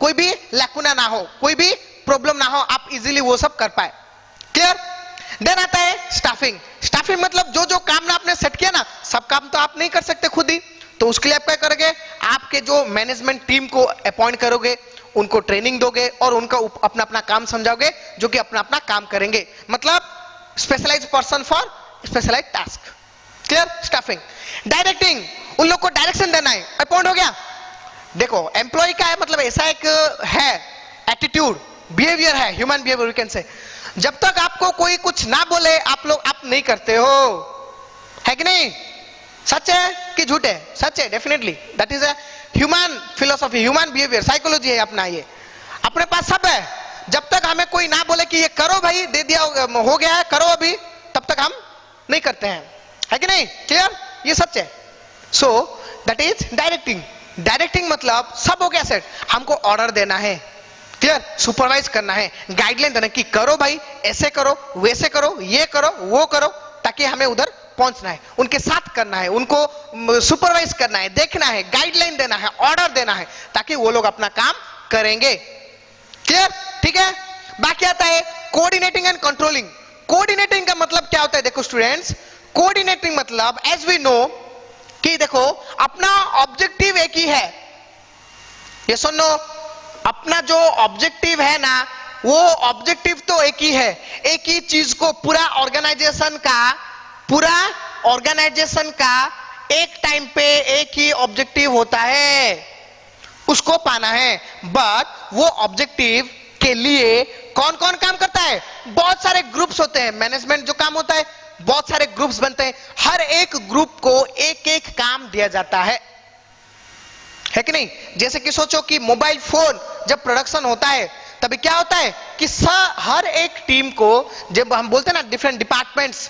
A: कोई भी लैकुना ना हो, कोई भी प्रॉब्लम ना हो, आप इजीली वो सब कर पाए। क्लियर? देन आता है स्टाफिंग। स्टाफिंग मतलब जो जो काम ना आपने सेट किया ना, सब काम तो आप नहीं कर सकते खुद ही, तो उसके लिए आप क्या करोगे, आपके जो मैनेजमेंट टीम को अपॉइंट करोगे, उनको ट्रेनिंग दोगे और उनका अपना अपना काम समझाओगे, जो कि अपना अपना काम करेंगे, मतलब specialised person for specialised task. Clear? Staffing. Directing, उन लोग को डायरेक्शन देना है, अपॉइंट हो गया। देखो एम्प्लॉय का है मतलब ऐसा एक है एटीट्यूड, बिहेवियर है, human behaviour you can say, जब तक आपको कोई कुछ ना बोले आप नहीं करते हो, है कि नहीं? सच है कि झूठ है? सच है, definitely. That is a human philosophy, human behaviour, psychology है अपना। ये अपने पास सब है। जब तक हमें कोई ना बोले कि ये करो भाई, दे दिया हो गया है, करो अभी, तब तक हम नहीं करते हैं, है कि नहीं? क्लियर? ये सच है। So that is directing. Directing मतलब सब हो गया सेट, हमको ऑर्डर देना है, क्लियर? सुपरवाइज करना है, गाइडलाइन देना कि करो भाई, ऐसे करो, वैसे करो, ये करो, वो करो, ताकि हमें उधर पहुंचना है, उनके साथ करना है, उनको सुपरवाइज करना है, देखना है, गाइडलाइन देना है, ऑर्डर देना है, ताकि वो लोग अपना काम करेंगे। क्लियर? ठीक है। बाकी आता है कोऑर्डिनेटिंग एंड कंट्रोलिंग। कोऑर्डिनेटिंग का मतलब क्या होता है? देखो स्टूडेंट्स, कोऑर्डिनेटिंग मतलब एज वी नो कि देखो अपना ऑब्जेक्टिव एक ही है, ये सुनो, अपना जो ऑब्जेक्टिव है ना, वो ऑब्जेक्टिव तो एक ही है। एक ही चीज को पूरा ऑर्गेनाइजेशन का एक टाइम पे एक ही ऑब्जेक्टिव होता है, उसको पाना है। बट वो ऑब्जेक्टिव के लिए कौन कौन काम करता है? बहुत सारे ग्रुप्स होते हैं। मैनेजमेंट जो काम होता है, बहुत सारे ग्रुप्स बनते हैं, हर एक ग्रुप को एक एक काम दिया जाता है कि नहीं? जैसे कि सोचो कि मोबाइल फोन जब प्रोडक्शन होता है, तभी क्या होता है कि हर एक टीम को, जब हम बोलते हैं ना डिफरेंट डिपार्टमेंट्स,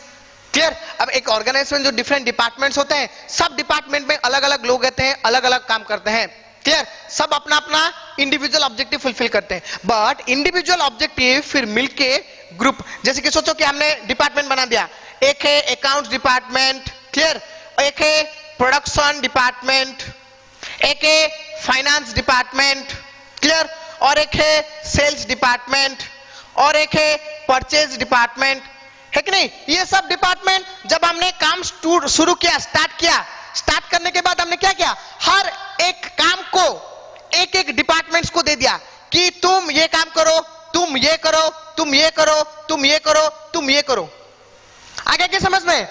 A: क्लियर? अब एक ऑर्गेनाइजेशन जो डिफरेंट डिपार्टमेंट्स होते हैं, सब डिपार्टमेंट में अलग अलग लोग रहते हैं, अलग अलग काम करते हैं, क्लियर? सब अपना अपना इंडिविजुअल ऑब्जेक्टिव फुलफिल करते हैं, बट इंडिविजुअल ऑब्जेक्टिव फिर मिलके ग्रुप, जैसे कि सोचो कि हमने डिपार्टमेंट बना दिया, एक है अकाउंट्स डिपार्टमेंट, क्लियर? एक है प्रोडक्शन डिपार्टमेंट, एक है फाइनेंस डिपार्टमेंट, क्लियर? और एक है सेल्स डिपार्टमेंट, और एक है परचेज डिपार्टमेंट, है कि नहीं? ये सब डिपार्टमेंट जब हमने काम शुरू किया, स्टार्ट करने के बाद हमने क्या किया? हर एक काम को एक एक डिपार्टमेंट्स को दे दिया कि तुम ये काम करो, तुम ये करो, तुम ये करो, तुम ये करो, तुम ये करो। आगे की समझ में?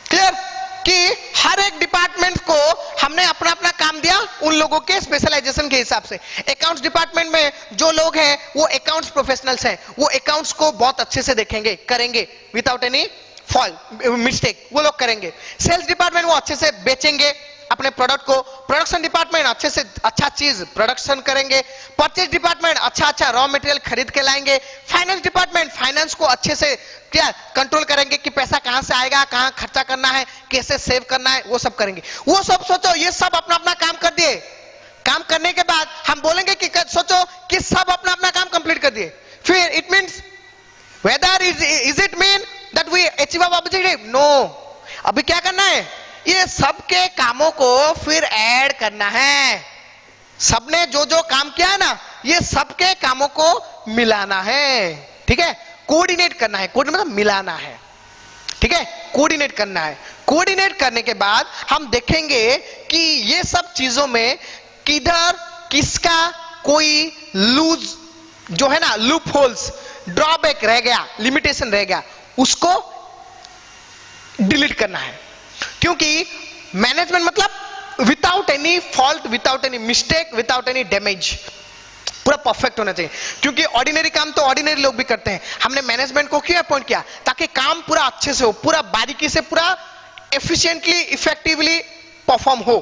A: क्लियर? कि हर एक डिपार्टमेंट को हमने अपना अपना काम दिया उन लोगों के स्पेशलाइजेशन के हिसाब से। अकाउंट्स डिपार्टमेंट में जो लोग हैं वो अकाउंट्स प्रोफेशनल्स हैं, वो अकाउंट्स को बहुत अच्छे से देखेंगे, करेंगे विदाउट एनी मिस्टेक, वो लोग करेंगे। सेल्स डिपार्टमेंट वो अच्छे से बेचेंगे अपने प्रोडक्ट को। प्रोडक्शन डिपार्टमेंट अच्छे से अच्छा चीज प्रोडक्शन करेंगे। परचेज डिपार्टमेंट अच्छा रॉ मटेरियल खरीद के लाएंगे। फाइनेंस डिपार्टमेंट फाइनेंस को अच्छे से क्या कंट्रोल करेंगे कि पैसा कहां से आएगा, कहां खर्चा करना है, कैसे सेव करना है, वो सब करेंगे। वो सब सोचो, ये सब अपना अपना काम कर दिए। काम करने के बाद हम बोलेंगे कि सोचो कि सब अपना अपना काम कंप्लीट कर दिए, फिर it means whether is it mean that we achieve our objective? No. अभी क्या करना है? ये सबके कामों को फिर ऐड करना है। सबने जो जो काम किया है ना, ये सबके कामों को मिलाना है, ठीक है? कोऑर्डिनेट करना है। कोऑर्डिनेट मतलब मिलाना है, ठीक है? कोऑर्डिनेट करना है। कोऑर्डिनेट करने के बाद हम देखेंगे कि ये सब चीजों में किधर किसका कोई लूज जो है ना, लूप होल्स, ड्रॉबैक रह गया, लिमिटेशन रह गया, उसको डिलीट करना है। क्योंकि मैनेजमेंट मतलब without any fault, without any mistake, without any damage, पूरा परफेक्ट होना चाहिए। क्योंकि ऑर्डिनरी काम तो ऑर्डिनरी लोग भी करते हैं। हमने मैनेजमेंट को क्यों अपॉइंट किया? ताकि काम पूरा अच्छे से हो, पूरा बारीकी से, पूरा एफिशिएंटली, इफेक्टिवली परफॉर्म हो।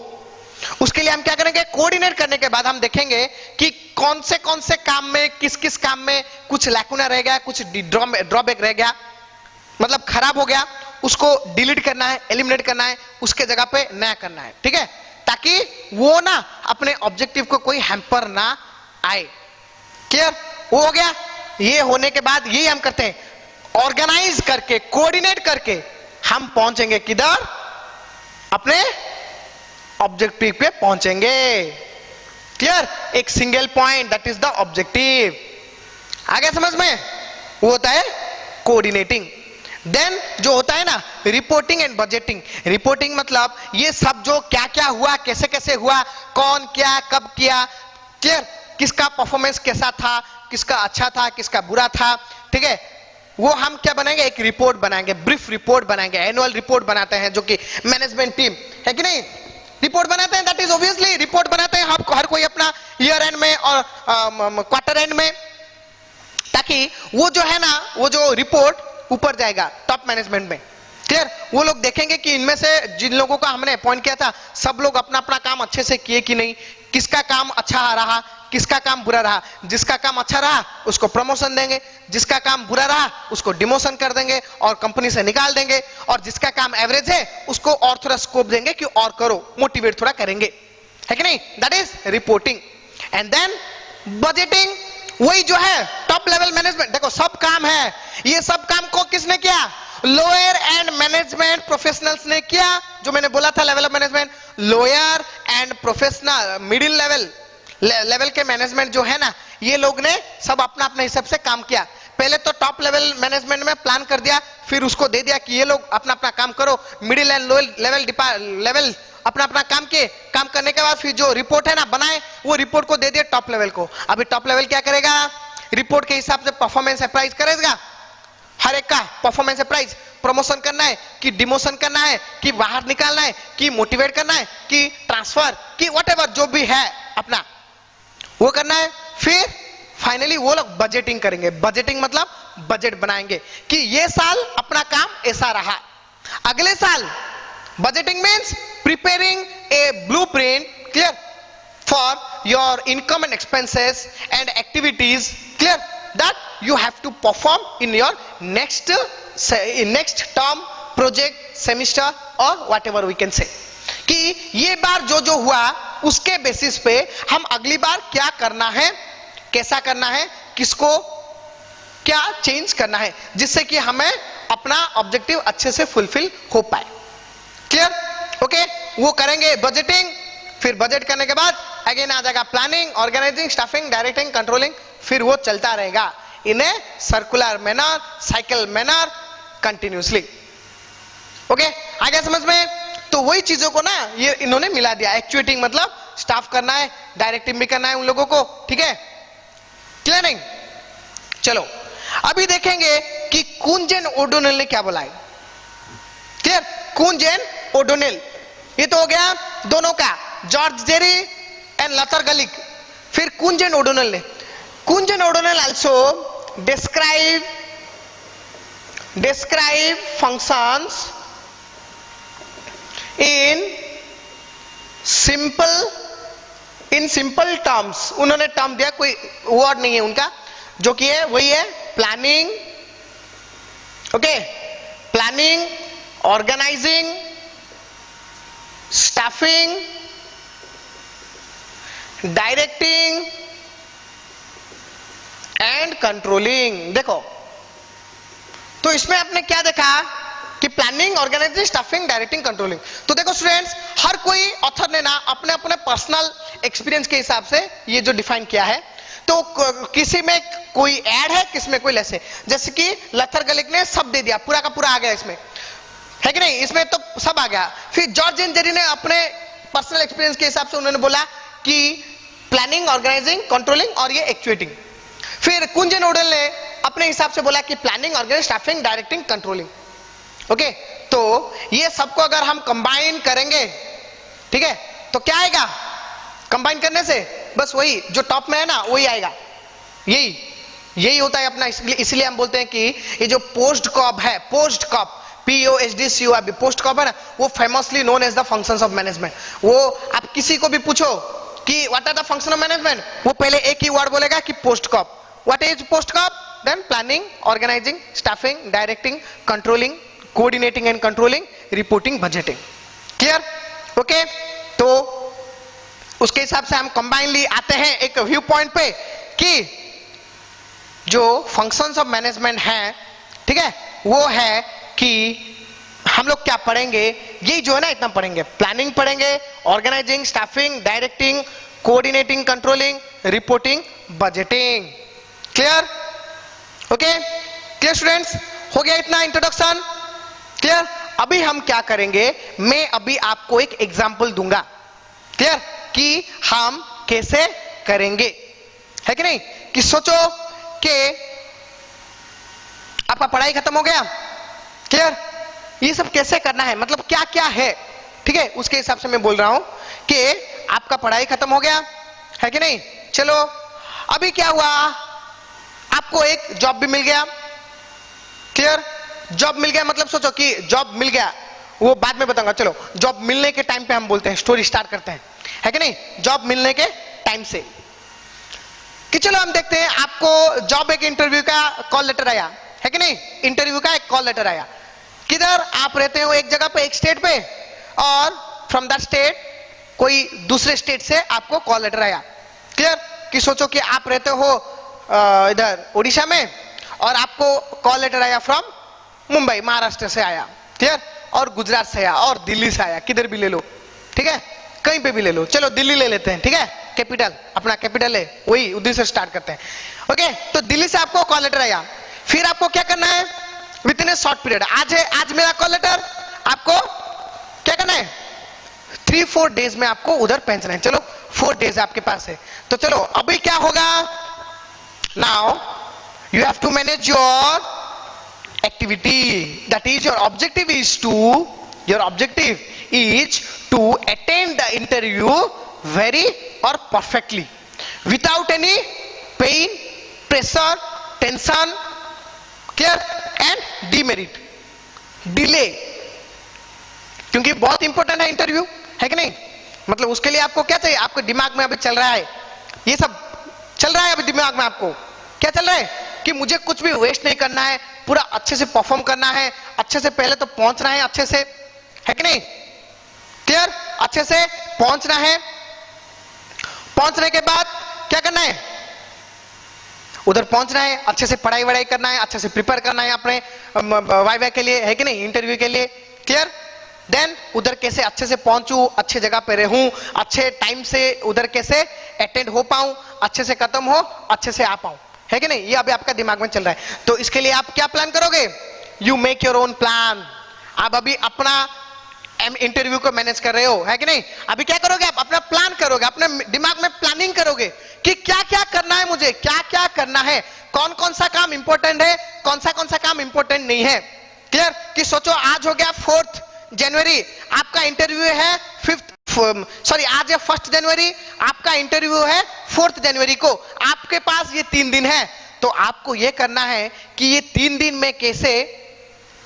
A: उसके लिए हम क्या करेंगे? कोऑर्डिनेट करने के बाद हम देखेंगे कि कौन से काम में, किस किस काम में कुछ लैकुना रह गया, कुछ ड्रॉबैक रह गया, मतलब खराब हो गया, उसको डिलीट करना है, एलिमिनेट करना है, उसके जगह पे नया करना है, ठीक है? ताकि वो ना अपने ऑब्जेक्टिव को कोई हैम्पर ना आए। क्लियर? वो हो गया। ये होने के बाद यही हम करते हैं, ऑर्गेनाइज करके, कोऑर्डिनेट करके हम पहुंचेंगे किधर? अपने ऑब्जेक्टिव पे पहुंचेंगे। क्लियर? एक single point, that is the objective. आगे समझ में? वो होता है कोऑर्डिनेटिंग। देन जो होता है ना, रिपोर्टिंग एंड बजटिंग। रिपोर्टिंग मतलब ये सब जो क्या क्या हुआ, कैसे कैसे हुआ, कौन क्या कब किया, क्लियर? किसका परफॉर्मेंस कैसा था, किसका अच्छा था, किसका बुरा था, ठीक है? वो हम क्या बनाएंगे? एक रिपोर्ट बनाएंगे, ब्रीफ रिपोर्ट बनाएंगे। एनुअल रिपोर्ट बनाते हैं जो कि मैनेजमेंट टीम, है कि नहीं? रिपोर्ट बनाते हैं, दैट इज ऑब्वियसली रिपोर्ट बनाते हैं हर कोई अपना ईयर एंड में और क्वार्टर एंड में। ताकि वो जो है ना, वो जो रिपोर्ट ऊपर जाएगा टॉप मैनेजमेंट में। क्लियर? वो लोग देखेंगे कि इनमें से जिन लोगों का हमने अपॉइंट किया था सब लोग अपना अपना काम अच्छे से किए कि नहीं, किसका काम अच्छा रहा, किसका काम बुरा रहा। जिसका काम अच्छा रहा उसको प्रमोशन देंगे, जिसका काम बुरा रहा उसको डिमोशन कर देंगे और कंपनी से निकाल देंगे, और जिसका काम एवरेज है उसको और थोड़ा स्कोप देंगे कि और करो, मोटिवेट थोड़ा करेंगे, है कि नहीं? That is reporting. And then budgeting, वही जो है टॉप लेवल मैनेजमेंट। देखो सब काम है, ये सब काम को किसने किया? लोअर एंड मैनेजमेंट प्रोफेशनल्स ने किया। जो मैंने बोला था level of management, lower and professional middle level के मैनेजमेंट जो है ना, ये लोग ने सब अपना अपने हिसाब से काम किया। पहले तो टॉप लेवल मैनेजमेंट में प्लान कर दिया, फिर उसको दे दिया कि ये लोग अपना अपना काम करो। मिडिल एंड लोअर लेवल अपना अपना काम किए, काम करने के बाद फिर जो रिपोर्ट है ना बनाए, वो रिपोर्ट को दे दिया टॉप लेवल को। अभी टॉप लेवल क्या करेगा? रिपोर्ट के हिसाब से परफॉर्मेंस अप्राइज करेगा, हर एक का परफॉर्मेंस अप्राइज, प्रमोशन करना है कि डिमोशन करना है कि बाहर निकालना है कि मोटिवेट करना है कि ट्रांसफर कि व्हाटएवर जो भी है अपना वो करना है। फिर फाइनली वो लोग बजटिंग करेंगे। बजटिंग मतलब बजट बनाएंगे कि ये साल अपना काम ऐसा रहा, अगले साल budgeting means preparing A blueprint, clear, for your income and expenses and activities, clear, that you have to perform in your next term, project, semester or whatever we can say, कि ये बार जो जो हुआ उसके बेसिस पे हम अगली बार क्या करना है, कैसा करना है, किसको क्या चेंज करना है, जिससे कि हमें अपना ऑब्जेक्टिव अच्छे से फुलफिल हो पाए। क्लियर? ओके, वो करेंगे बजटिंग। फिर बजट करने के बाद अगेन आ जाएगा planning, organising, staffing, directing, controlling. फिर वो चलता रहेगा in a circular manner, cycle manner, continuously. Okay, आ गया समझ में? तो वही चीजों को ना ये इन्होंने मिला दिया। एक्चुएटिंग मतलब स्टाफ करना है, डायरेक्टिंग भी करना है उन लोगों को, ठीक है? क्लियर नहीं? चलो अभी देखेंगे कि कुंजेन ओडोनेल ने क्या बोला है। क्लियर? कुंजेन ओडोनेल, ये तो हो गया दोनों का, जॉर्ज जेरी एंड लथर गलिक। फिर कुंजेन ओडोनेल ने, Kunjan O'Donnell also describe functions in simple terms। उन्होंने टर्म दिया, कोई वर्ड नहीं है उनका, जो कि है वही है planning, okay, planning, organising, staffing, directing and controlling. देखो तो इसमें आपने क्या देखा कि planning, organising, staffing, directing, controlling. तो देखो स्टूडेंट्स, हर कोई ऑथर ने ना अपने अपने पर्सनल एक्सपीरियंस के हिसाब से ये जो डिफाइन किया है। तो किसी में कोई ऐड है, किसी में कोई लेस है। जैसे कि लथर गलिक ने सब दे दिया, पूरा का पूरा आ गया इसमें, है कि नहीं? इसमें तो सब आ गया। फिर जॉर्ज एन जेरी ने अपने पर्सनल एक्सपीरियंस के हिसाब से उन्होंने बोला कि प्लानिंग, ऑर्गेनाइजिंग, कंट्रोलिंग और ये एक्चुएटिंग। फिर कुंजन ओडल ने अपने हिसाब से बोला कि planning, organising, staffing, directing, controlling. Okay, तो ये सबको अगर हम कंबाइन करेंगे, ठीक है, तो क्या आएगा कंबाइन करने से? बस वही जो टॉप में है ना वही आएगा। यही होता है अपना। इसलिए हम बोलते हैं कि ये जो पोस्ट कॉप है, POSDCORB, POSTCOP, POSDCORB है ना, वो famously known as the functions of management. वो आप किसी को भी पूछो कि what are the function of management, वो पहले एक ही वर्ड बोलेगा कि POSDCORB. What is POSDCORB? Then planning, organising, staffing, directing, controlling, coordinating and controlling, reporting, budgeting. Clear? Okay, तो उसके हिसाब से हम कंबाइनली आते हैं एक व्यू पॉइंट पे कि जो फंक्शंस ऑफ मैनेजमेंट है, ठीक है, वो है कि हम लोग क्या पढ़ेंगे, ये जो है ना इतना पढ़ेंगे। प्लानिंग पढ़ेंगे, organising, staffing, directing, coordinating, controlling, reporting, budgeting. Clear? Okay, clear students? हो गया इतना इंट्रोडक्शन? क्लियर? अभी हम क्या करेंगे, मैं अभी आपको एक एग्जांपल दूंगा, क्लियर, कि हम कैसे करेंगे, है कि नहीं? कि सोचो कि आपका पढ़ाई खत्म हो गया, क्लियर, ये सब कैसे करना है, मतलब क्या क्या है, ठीक है, उसके हिसाब से मैं बोल रहा हूं कि आपका पढ़ाई खत्म हो गया, है कि नहीं? चलो अभी क्या हुआ, आप आपको एक जॉब भी मिल गया। क्लियर? जॉब मिल गया मतलब सोचो कि जॉब मिल गया, वो बाद में बताऊंगा। चलो जॉब मिलने के टाइम पे हम बोलते हैं, स्टोरी स्टार्ट करते हैं, है कि नहीं? जॉब मिलने के टाइम से कि चलो हम देखते हैं, आपको जॉब एक इंटरव्यू का कॉल लेटर आया, है कि नहीं? इंटरव्यू का एक कॉल लेटर आया। किधर आप रहते हो? एक जगह पे, एक स्टेट पे, और फ्रॉम दैट स्टेट कोई दूसरे स्टेट से आपको कॉल लेटर आया। क्लियर? कि सोचो कि आप रहते हो इधर उड़ीसा में और आपको कॉल लेटर आया फ्रॉम मुंबई, महाराष्ट्र से आया। क्लियर? और गुजरात से आया और दिल्ली से आया, किधर भी ले लो, ठीक है? कहीं पे भी ले लो। चलो दिल्ली ले लेते हैं, ठीक है? कैपिटल, अपना कैपिटल है, वही उधर से स्टार्ट करते हैं। ओके, तो दिल्ली से आपको कॉल लेटर आया। फिर आपको क्या करना है? With in A short period, आज है, आज मेरा कॉल लेटर, आपको क्या करना है? 3-4 डेज में आपको उधर पहुंचना है। चलो 4 डेज आपके पास है, तो चलो अभी क्या होगा? Now you have to manage your activity, that is your objective is to attend the interview very or perfectly without any pain, pressure, tension, care and demerit, delay, क्योंकि बहुत इंपॉर्टेंट है इंटरव्यू, है कि नहीं? मतलब उसके लिए आपको क्या चाहिए? आपके दिमाग में अभी चल रहा है, ये सब चल रहा है अभी दिमाग में, आपको क्या चल रहा है? कि मुझे कुछ भी वेस्ट नहीं करना है, पूरा अच्छे से परफॉर्म करना है, अच्छे से पहले तो पहुंचना है, अच्छे से, है कि नहीं? क्लियर? अच्छे से पहुंचना है, पहुंचने के बाद क्या करना है? उधर पहुंचना है, अच्छे से पढ़ाई वढ़ाई करना है, अच्छे से प्रिपेयर करना है अपने वाइवा के लिए, है कि नहीं? इंटरव्यू के लिए। क्लियर? देन उधर कैसे अच्छे से पहुंचूं, अच्छे जगह पे रहूं, अच्छे टाइम से उधर कैसे अटेंड हो पाऊं, अच्छे से खत्म हो, अच्छे से आ पाऊं, है कि नहीं? ये अभी आपका दिमाग में चल रहा है। तो इसके लिए आप क्या प्लान करोगे? You make your own plan. आप अभी अपना इंटरव्यू को मैनेज कर रहे हो, है कि नहीं? अभी क्या करोगे? आप अपना प्लान करोगे, अपने दिमाग में प्लानिंग करोगे कि क्या क्या करना है मुझे, क्या क्या करना है, कौन कौन सा काम इंपॉर्टेंट है, कौन सा काम इंपॉर्टेंट नहीं है। क्लियर? कि सोचो आज हो गया 4 जनवरी, आपका इंटरव्यू है आज है 1 जनवरी, आपका इंटरव्यू है 4 जनवरी को। आपके पास ये 3 दिन है, तो आपको ये करना है कि ये 3 दिन में कैसे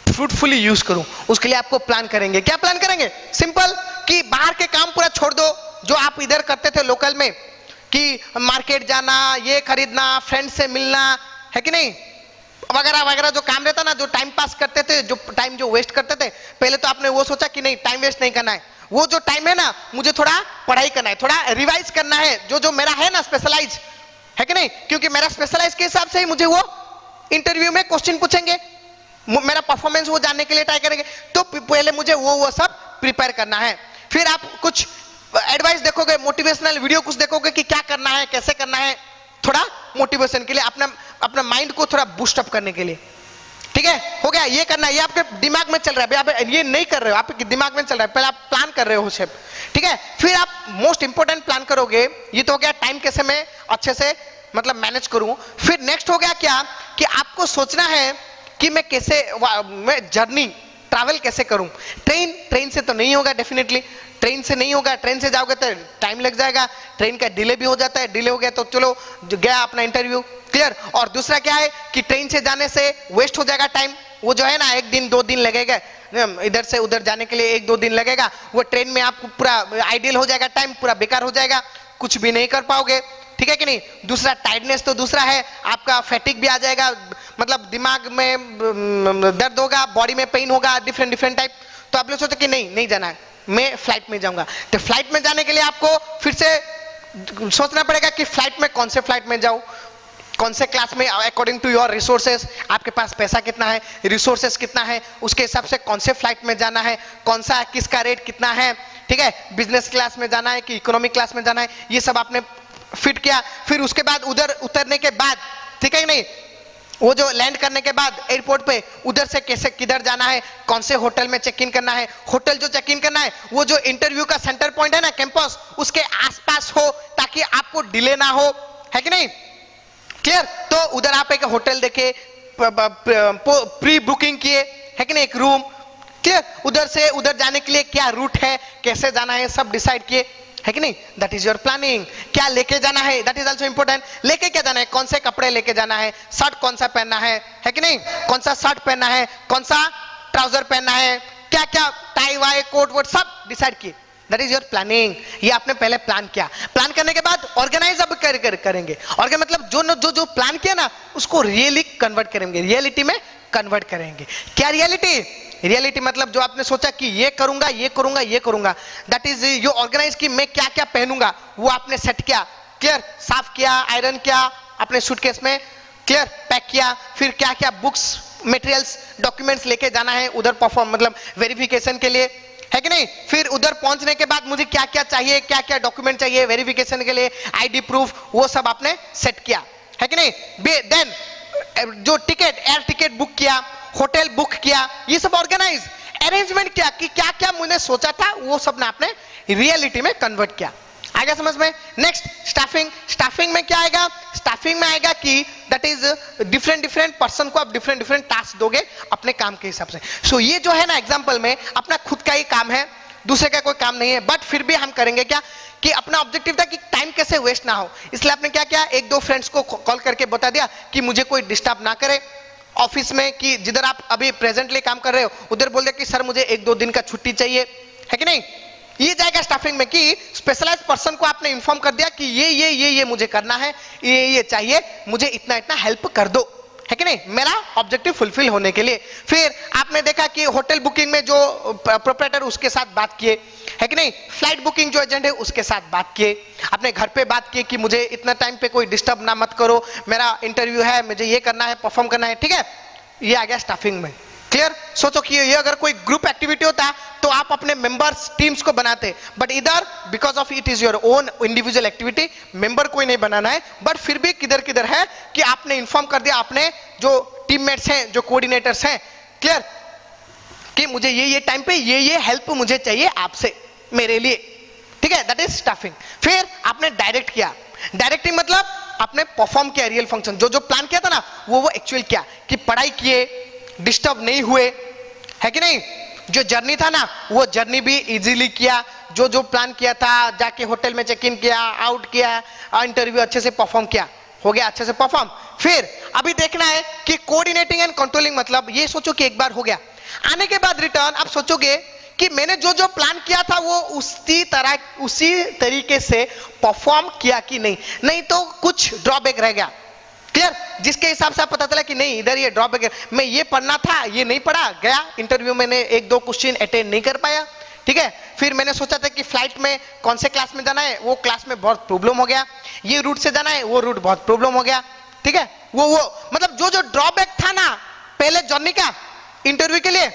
A: फ्रूटफुली यूज करूं, उसके लिए आपको प्लान करेंगे। क्या प्लान करेंगे? सिंपल, कि बाहर के काम पूरा छोड़ दो जो आप इधर करते थे लोकल में, कि मार्केट जाना, ये खरीदना, फ्रेंड से मिलना, है कि नहीं, वगैरह वगैरह जो काम रहता ना, जो टाइम पास करते थे, जो टाइम जो वेस्ट करते थे, पहले तो आपने वो सोचा कि नहीं टाइम वेस्ट नहीं करना है, वो जो टाइम है ना मुझे थोड़ा पढ़ाई करना है, थोड़ा रिवाइज करना है, जो मेरा है ना स्पेशलाइज, है कि नहीं? क्योंकि मेरा स्पेशलाइज के हिसाब से ही मुझे वो इंटरव्यू में क्वेश्चन पूछेंगे, मेरा परफॉर्मेंस वो जानने के लिए ट्राई करेंगे, तो पहले मुझे वो सब प्रिपेयर करना है। फिर आप कुछ एडवाइस देखोगे, मोटिवेशनल वीडियो कुछ देखोगे कि क्या करना है, कैसे करना है, थोड़ा मोटिवेशन के लिए, अपना माइंड को थोड़ा बूस्ट अप करने के लिए। ठीक है, हो गया, ये करना है, ये आपके दिमाग में चल रहा है, आप ये नहीं कर रहे हो, आपके दिमाग में चल रहा है, पहले आप प्लान कर रहे हो शेप। ठीक है, फिर आप मोस्ट इंपोर्टेंट प्लान करोगे, ये तो हो गया टाइम कैसे मैं अच्छे से मतलब मैनेज करूं। फिर नेक्स्ट हो गया क्या कि आपको सोचना है कि मैं कैसे मैं जर्नी ट्रैवल कैसे करूं। ट्रेन से तो नहीं होगा, डेफिनेटली ट्रेन से नहीं होगा, ट्रेन से जाओगे तो टाइम लग जाएगा, ट्रेन का डिले भी हो जाता है, डिले हो गया तो चलो गया अपना इंटरव्यू, क्लियर। और दूसरा क्या है कि ट्रेन से जाने से वेस्ट हो जाएगा टाइम, वो जो है ना 1 दिन 2 दिन लगेगा, इधर से उधर जाने के लिए 1-2 दिन लगेगा, वो ट्रेन में आपको पूरा आइडियल हो जाएगा, टाइम पूरा बेकार हो जाएगा, कुछ भी नहीं कर पाओगे, ठीक है कि नहीं। दूसरा टायर्डनेस तो दूसरा है, आपका फैटिक भी आ जाएगा, मतलब दिमाग में दर्द होगा, बॉडी में पेन होगा, डिफरेंट टाइप। तो आप लोग सोचते कि नहीं जाना है, मैं फ्लाइट में जाऊंगा, तो फ्लाइट में जाने के लिए आपको फिर से सोचना पड़ेगा कि फ्लाइट में कौन से फ्लाइट में जाऊं, कौन से क्लास में, अकॉर्डिंग टू योर रिसोर्सेस, आपके पास पैसा कितना है, रिसोर्सेस कितना है, उसके हिसाब से कौन से फ्लाइट में जाना है, कौन सा किसका रेट कितना है, ठीक है, बिजनेस क्लास में जाना है कि इकोनॉमिक क्लास में जाना है, ये सब आपने फिट किया। फिर उसके बाद उधर उतरने के बाद, ठीक है नहीं, वो जो लैंड करने के बाद एयरपोर्ट पे उधर से कैसे किधर जाना है, कौन से होटल में चेक इन करना है, होटल जो चेक इन करना है वो जो इंटरव्यू का सेंटर पॉइंट है ना, कैंपस, उसके आसपास हो ताकि आपको डिले ना हो, है कि नहीं, क्लियर। तो उधर आप एक होटल देखे, प्री बुकिंग किए, है कि नहीं, एक रूम, क्लियर। उधर से उधर जाने के लिए क्या रूट है, कैसे जाना है, सब डिसाइड किए, है कि नहीं, दैट इज योर प्लानिंग। क्या लेके जाना है, दैट इज ऑल्सो इंपॉर्टेंट। लेके क्या जाना है, कौन से कपड़े लेके जाना है, शर्ट कौन सा पहनना है कि नहीं, कौन सा शर्ट पहनना है, कौन सा ट्राउजर पहनना है, क्या क्या टाई वाई कोट वोट सब डिसाइड किए, दैट इज योर प्लानिंग। ये आपने पहले प्लान किया। प्लान करने के बाद ऑर्गेनाइज अब करेंगे। और मतलब जो प्लान किया ना उसको रियली कन्वर्ट करेंगे, रियलिटी में कन्वर्ट करेंगे। क्या रियलिटी, रियलिटी मतलब जो आपने सोचा कि ये करूंगा ये करूंगा ये करूंगा, दैट इज यू ऑर्गेनाइज कि मैं क्या क्या पहनूंगा, वो आपने सेट किया, क्लियर, साफ किया, आयरन किया अपने सूटकेस में, क्लियर, पैक किया। फिर क्या क्या बुक्स मटेरियल्स डॉक्यूमेंट्स लेके जाना है उधर परफॉर्म मतलब वेरिफिकेशन के लिए, है कि नहीं। फिर उधर पहुंचने के बाद मुझे क्या क्या चाहिए, क्या क्या डॉक्यूमेंट चाहिए वेरिफिकेशन के लिए, आईडी प्रूफ, वो सब आपने सेट किया, है कि नहीं। देन जो टिकट, एयर टिकट बुक किया, होटल बुक किया, ये सब ऑर्गेनाइज अरेंजमेंट किया कि क्या क्या मैंने सोचा था वो सब ना आपने रियलिटी में कन्वर्ट किया। आगे समझ में। Next staffing. स्टाफिंग में क्या आएगा, स्टाफिंग में आएगा कि दैट इज डिफरेंट पर्सन को आप डिफरेंट टास्क दोगे अपने काम के हिसाब से। सो ये जो है ना एग्जांपल में अपना खुद का ही काम है, दूसरे का कोई काम नहीं है, बट फिर भी हम करेंगे क्या कि अपना ऑब्जेक्टिव था कि टाइम कैसे वेस्ट ना हो, इसलिए आपने क्या किया, एक दो फ्रेंड्स को कॉल करके बता दिया कि मुझे कोई डिस्टर्ब ना करे ऑफिस में, कि जिधर आप अभी प्रेजेंटली काम कर रहे हो उधर बोल दिया कि सर मुझे एक दो दिन का छुट्टी चाहिए, है कि नहीं। ये जाएगा स्टाफिंग में कि स्पेशलाइज्ड पर्सन को आपने इन्फॉर्म कर दिया कि ये मुझे करना है, ये चाहिए, मुझे इतना इतना हेल्प कर दो, है कि नहीं, मेरा ऑब्जेक्टिव फुलफिल होने के लिए। फिर आपने देखा कि होटल बुकिंग में जो प्रोप्राइटर उसके साथ बात किए, है कि नहीं, फ्लाइट बुकिंग जो एजेंट है उसके साथ बात किए, अपने घर पे बात किए कि मुझे इतना टाइम पे कोई डिस्टर्ब ना मत करो, मेरा इंटरव्यू है, मुझे ये करना है, परफॉर्म करना है, ठीक है। ये आ गया स्टाफिंग में, क्लियर। सोचो कि ये अगर कोई ग्रुप एक्टिविटी होता तो आप अपने मेंबर्स टीम्स को बनाते, बट इधर because of it is your own individual activity, member कोई नहीं बनाना है, बट फिर भी किधर किधर है कि आपने इन्फॉर्म कर दिया अपने जो टीममेट्स हैं, जो कोऑर्डिनेटर्स हैं, क्लियर, कि मुझे ये टाइम पे ये हेल्प मुझे चाहिए आपसे मेरे लिए, ठीक है, दैट इज स्टाफिंग। फिर आपने डायरेक्ट किया। डायरेक्टिंग मतलब आपने परफॉर्म किया रियल फंक्शन, जो प्लान किया था ना वो एक्चुअल किया, कि पढ़ाई किए, डिस्टर्ब नहीं हुए, है कि नहीं, जो जर्नी था ना वो जर्नी भी इजीली किया, जो प्लान किया था, जाके होटल में चेक इन किया, आउट किया, इंटरव्यू अच्छे से परफॉर्म किया, हो गया अच्छे से परफॉर्म। फिर अभी देखना है कि कोऑर्डिनेटिंग एंड कंट्रोलिंग मतलब ये सोचो कि एक बार हो गया, आने के बाद रिटर्न आप सोचोगे कि मैंने जो प्लान किया था वो उसी तरीके से परफॉर्म किया कि नहीं तो कुछ ड्रॉबैक रह गया, क्लियर, जिसके हिसाब से आप पता चला कि नहीं इधर ये ड्रॉबैक है, मैं ये पढ़ना था ये नहीं पढ़ा, गया इंटरव्यू मैंने एक दो क्वेश्चन अटेंड नहीं कर पाया, ठीक है। फिर मैंने सोचा था कि फ्लाइट में कौन से क्लास में जाना है, वो क्लास में बहुत प्रॉब्लम हो गया, ये रूट से जाना है, वो रूट बहुत प्रॉब्लम हो गया, ठीक है। वो मतलब जो ड्रॉबैक था ना पहले जर्नी का इंटरव्यू के लिए,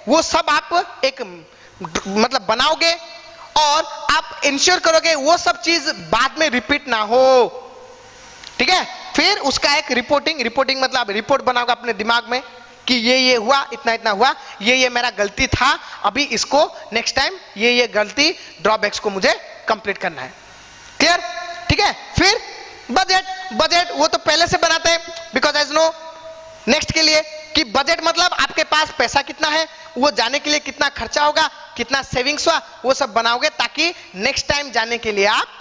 A: वो सब आप एक मतलब बनाओगे और आप इंश्योर करोगे वो सब चीज बाद में रिपीट ना हो, ठीक है। फिर उसका एक रिपोर्टिंग मतलब आप रिपोर्ट बनाओगे अपने दिमाग में कि ये हुआ, इतना हुआ, ये मेरा गलती था, अभी इसको नेक्स्ट टाइम ये गलती ड्रॉबैक्स को मुझे कंप्लीट करना है, क्लियर, ठीक है। फिर बजट वो तो पहले से बनाते हैं, बिकॉज एज नो नेक्स्ट के लिए कि बजट मतलब आपके पास पैसा कितना है, वो जाने के लिए कितना खर्चा होगा, कितना सेविंग्स हुआ, वो सब बनाओगे ताकि नेक्स्ट टाइम जाने के लिए आप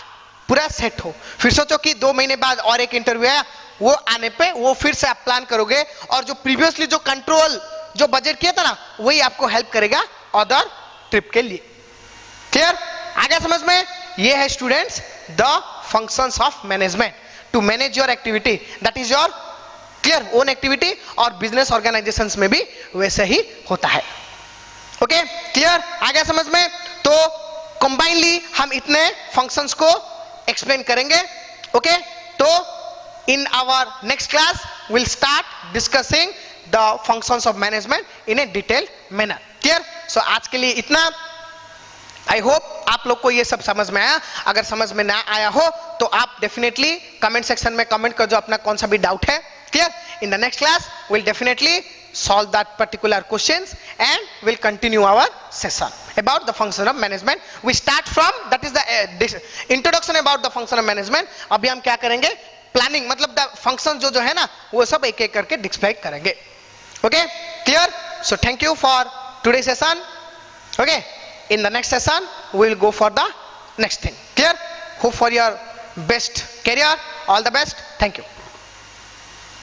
A: पूरा सेट हो। फिर सोचो कि 2 महीने बाद और एक इंटरव्यू है, वो आने पे वो फिर से आप प्लान करोगे और जो प्रीवियसली जो कंट्रोल जो बजट किया था ना वही आपको हेल्प करेगा अदर ट्रिप के लिए, क्लियर, आगे समझ में। ये है students the functions of management to manage your activity, that is your clear own activity, और बिजनेस ऑर्गेनाइजेशंस में भी वैसे ही होता है, ओके, क्लियर, आगे समझ में। तो कंबाइनली हम इतने फंक्शंस को एक्सप्लेन करेंगे, ओके। तो in our next class will start discussing the functions of management in a detail manner, clear. So आज के लिए इतना, आई होप आप लोग को ये सब समझ में आया। अगर समझ में ना आया हो तो आप डेफिनेटली कमेंट सेक्शन में कमेंट कर दो अपना कौन सा भी डाउट है, clear. In the next class will definitely solve that particular questions and will continue our session about the function of management. We start from that is the introduction about the function of management. अभी हम क्या करेंगे, प्लानिंग मतलब द फंक्शन जो है ना वो सब एक एक करके डिस्प्ले करेंगे, okay, clear. So thank you for today session, okay. In the next session we will go for the next thing, clear? hope for your best career. All the best. Thank you.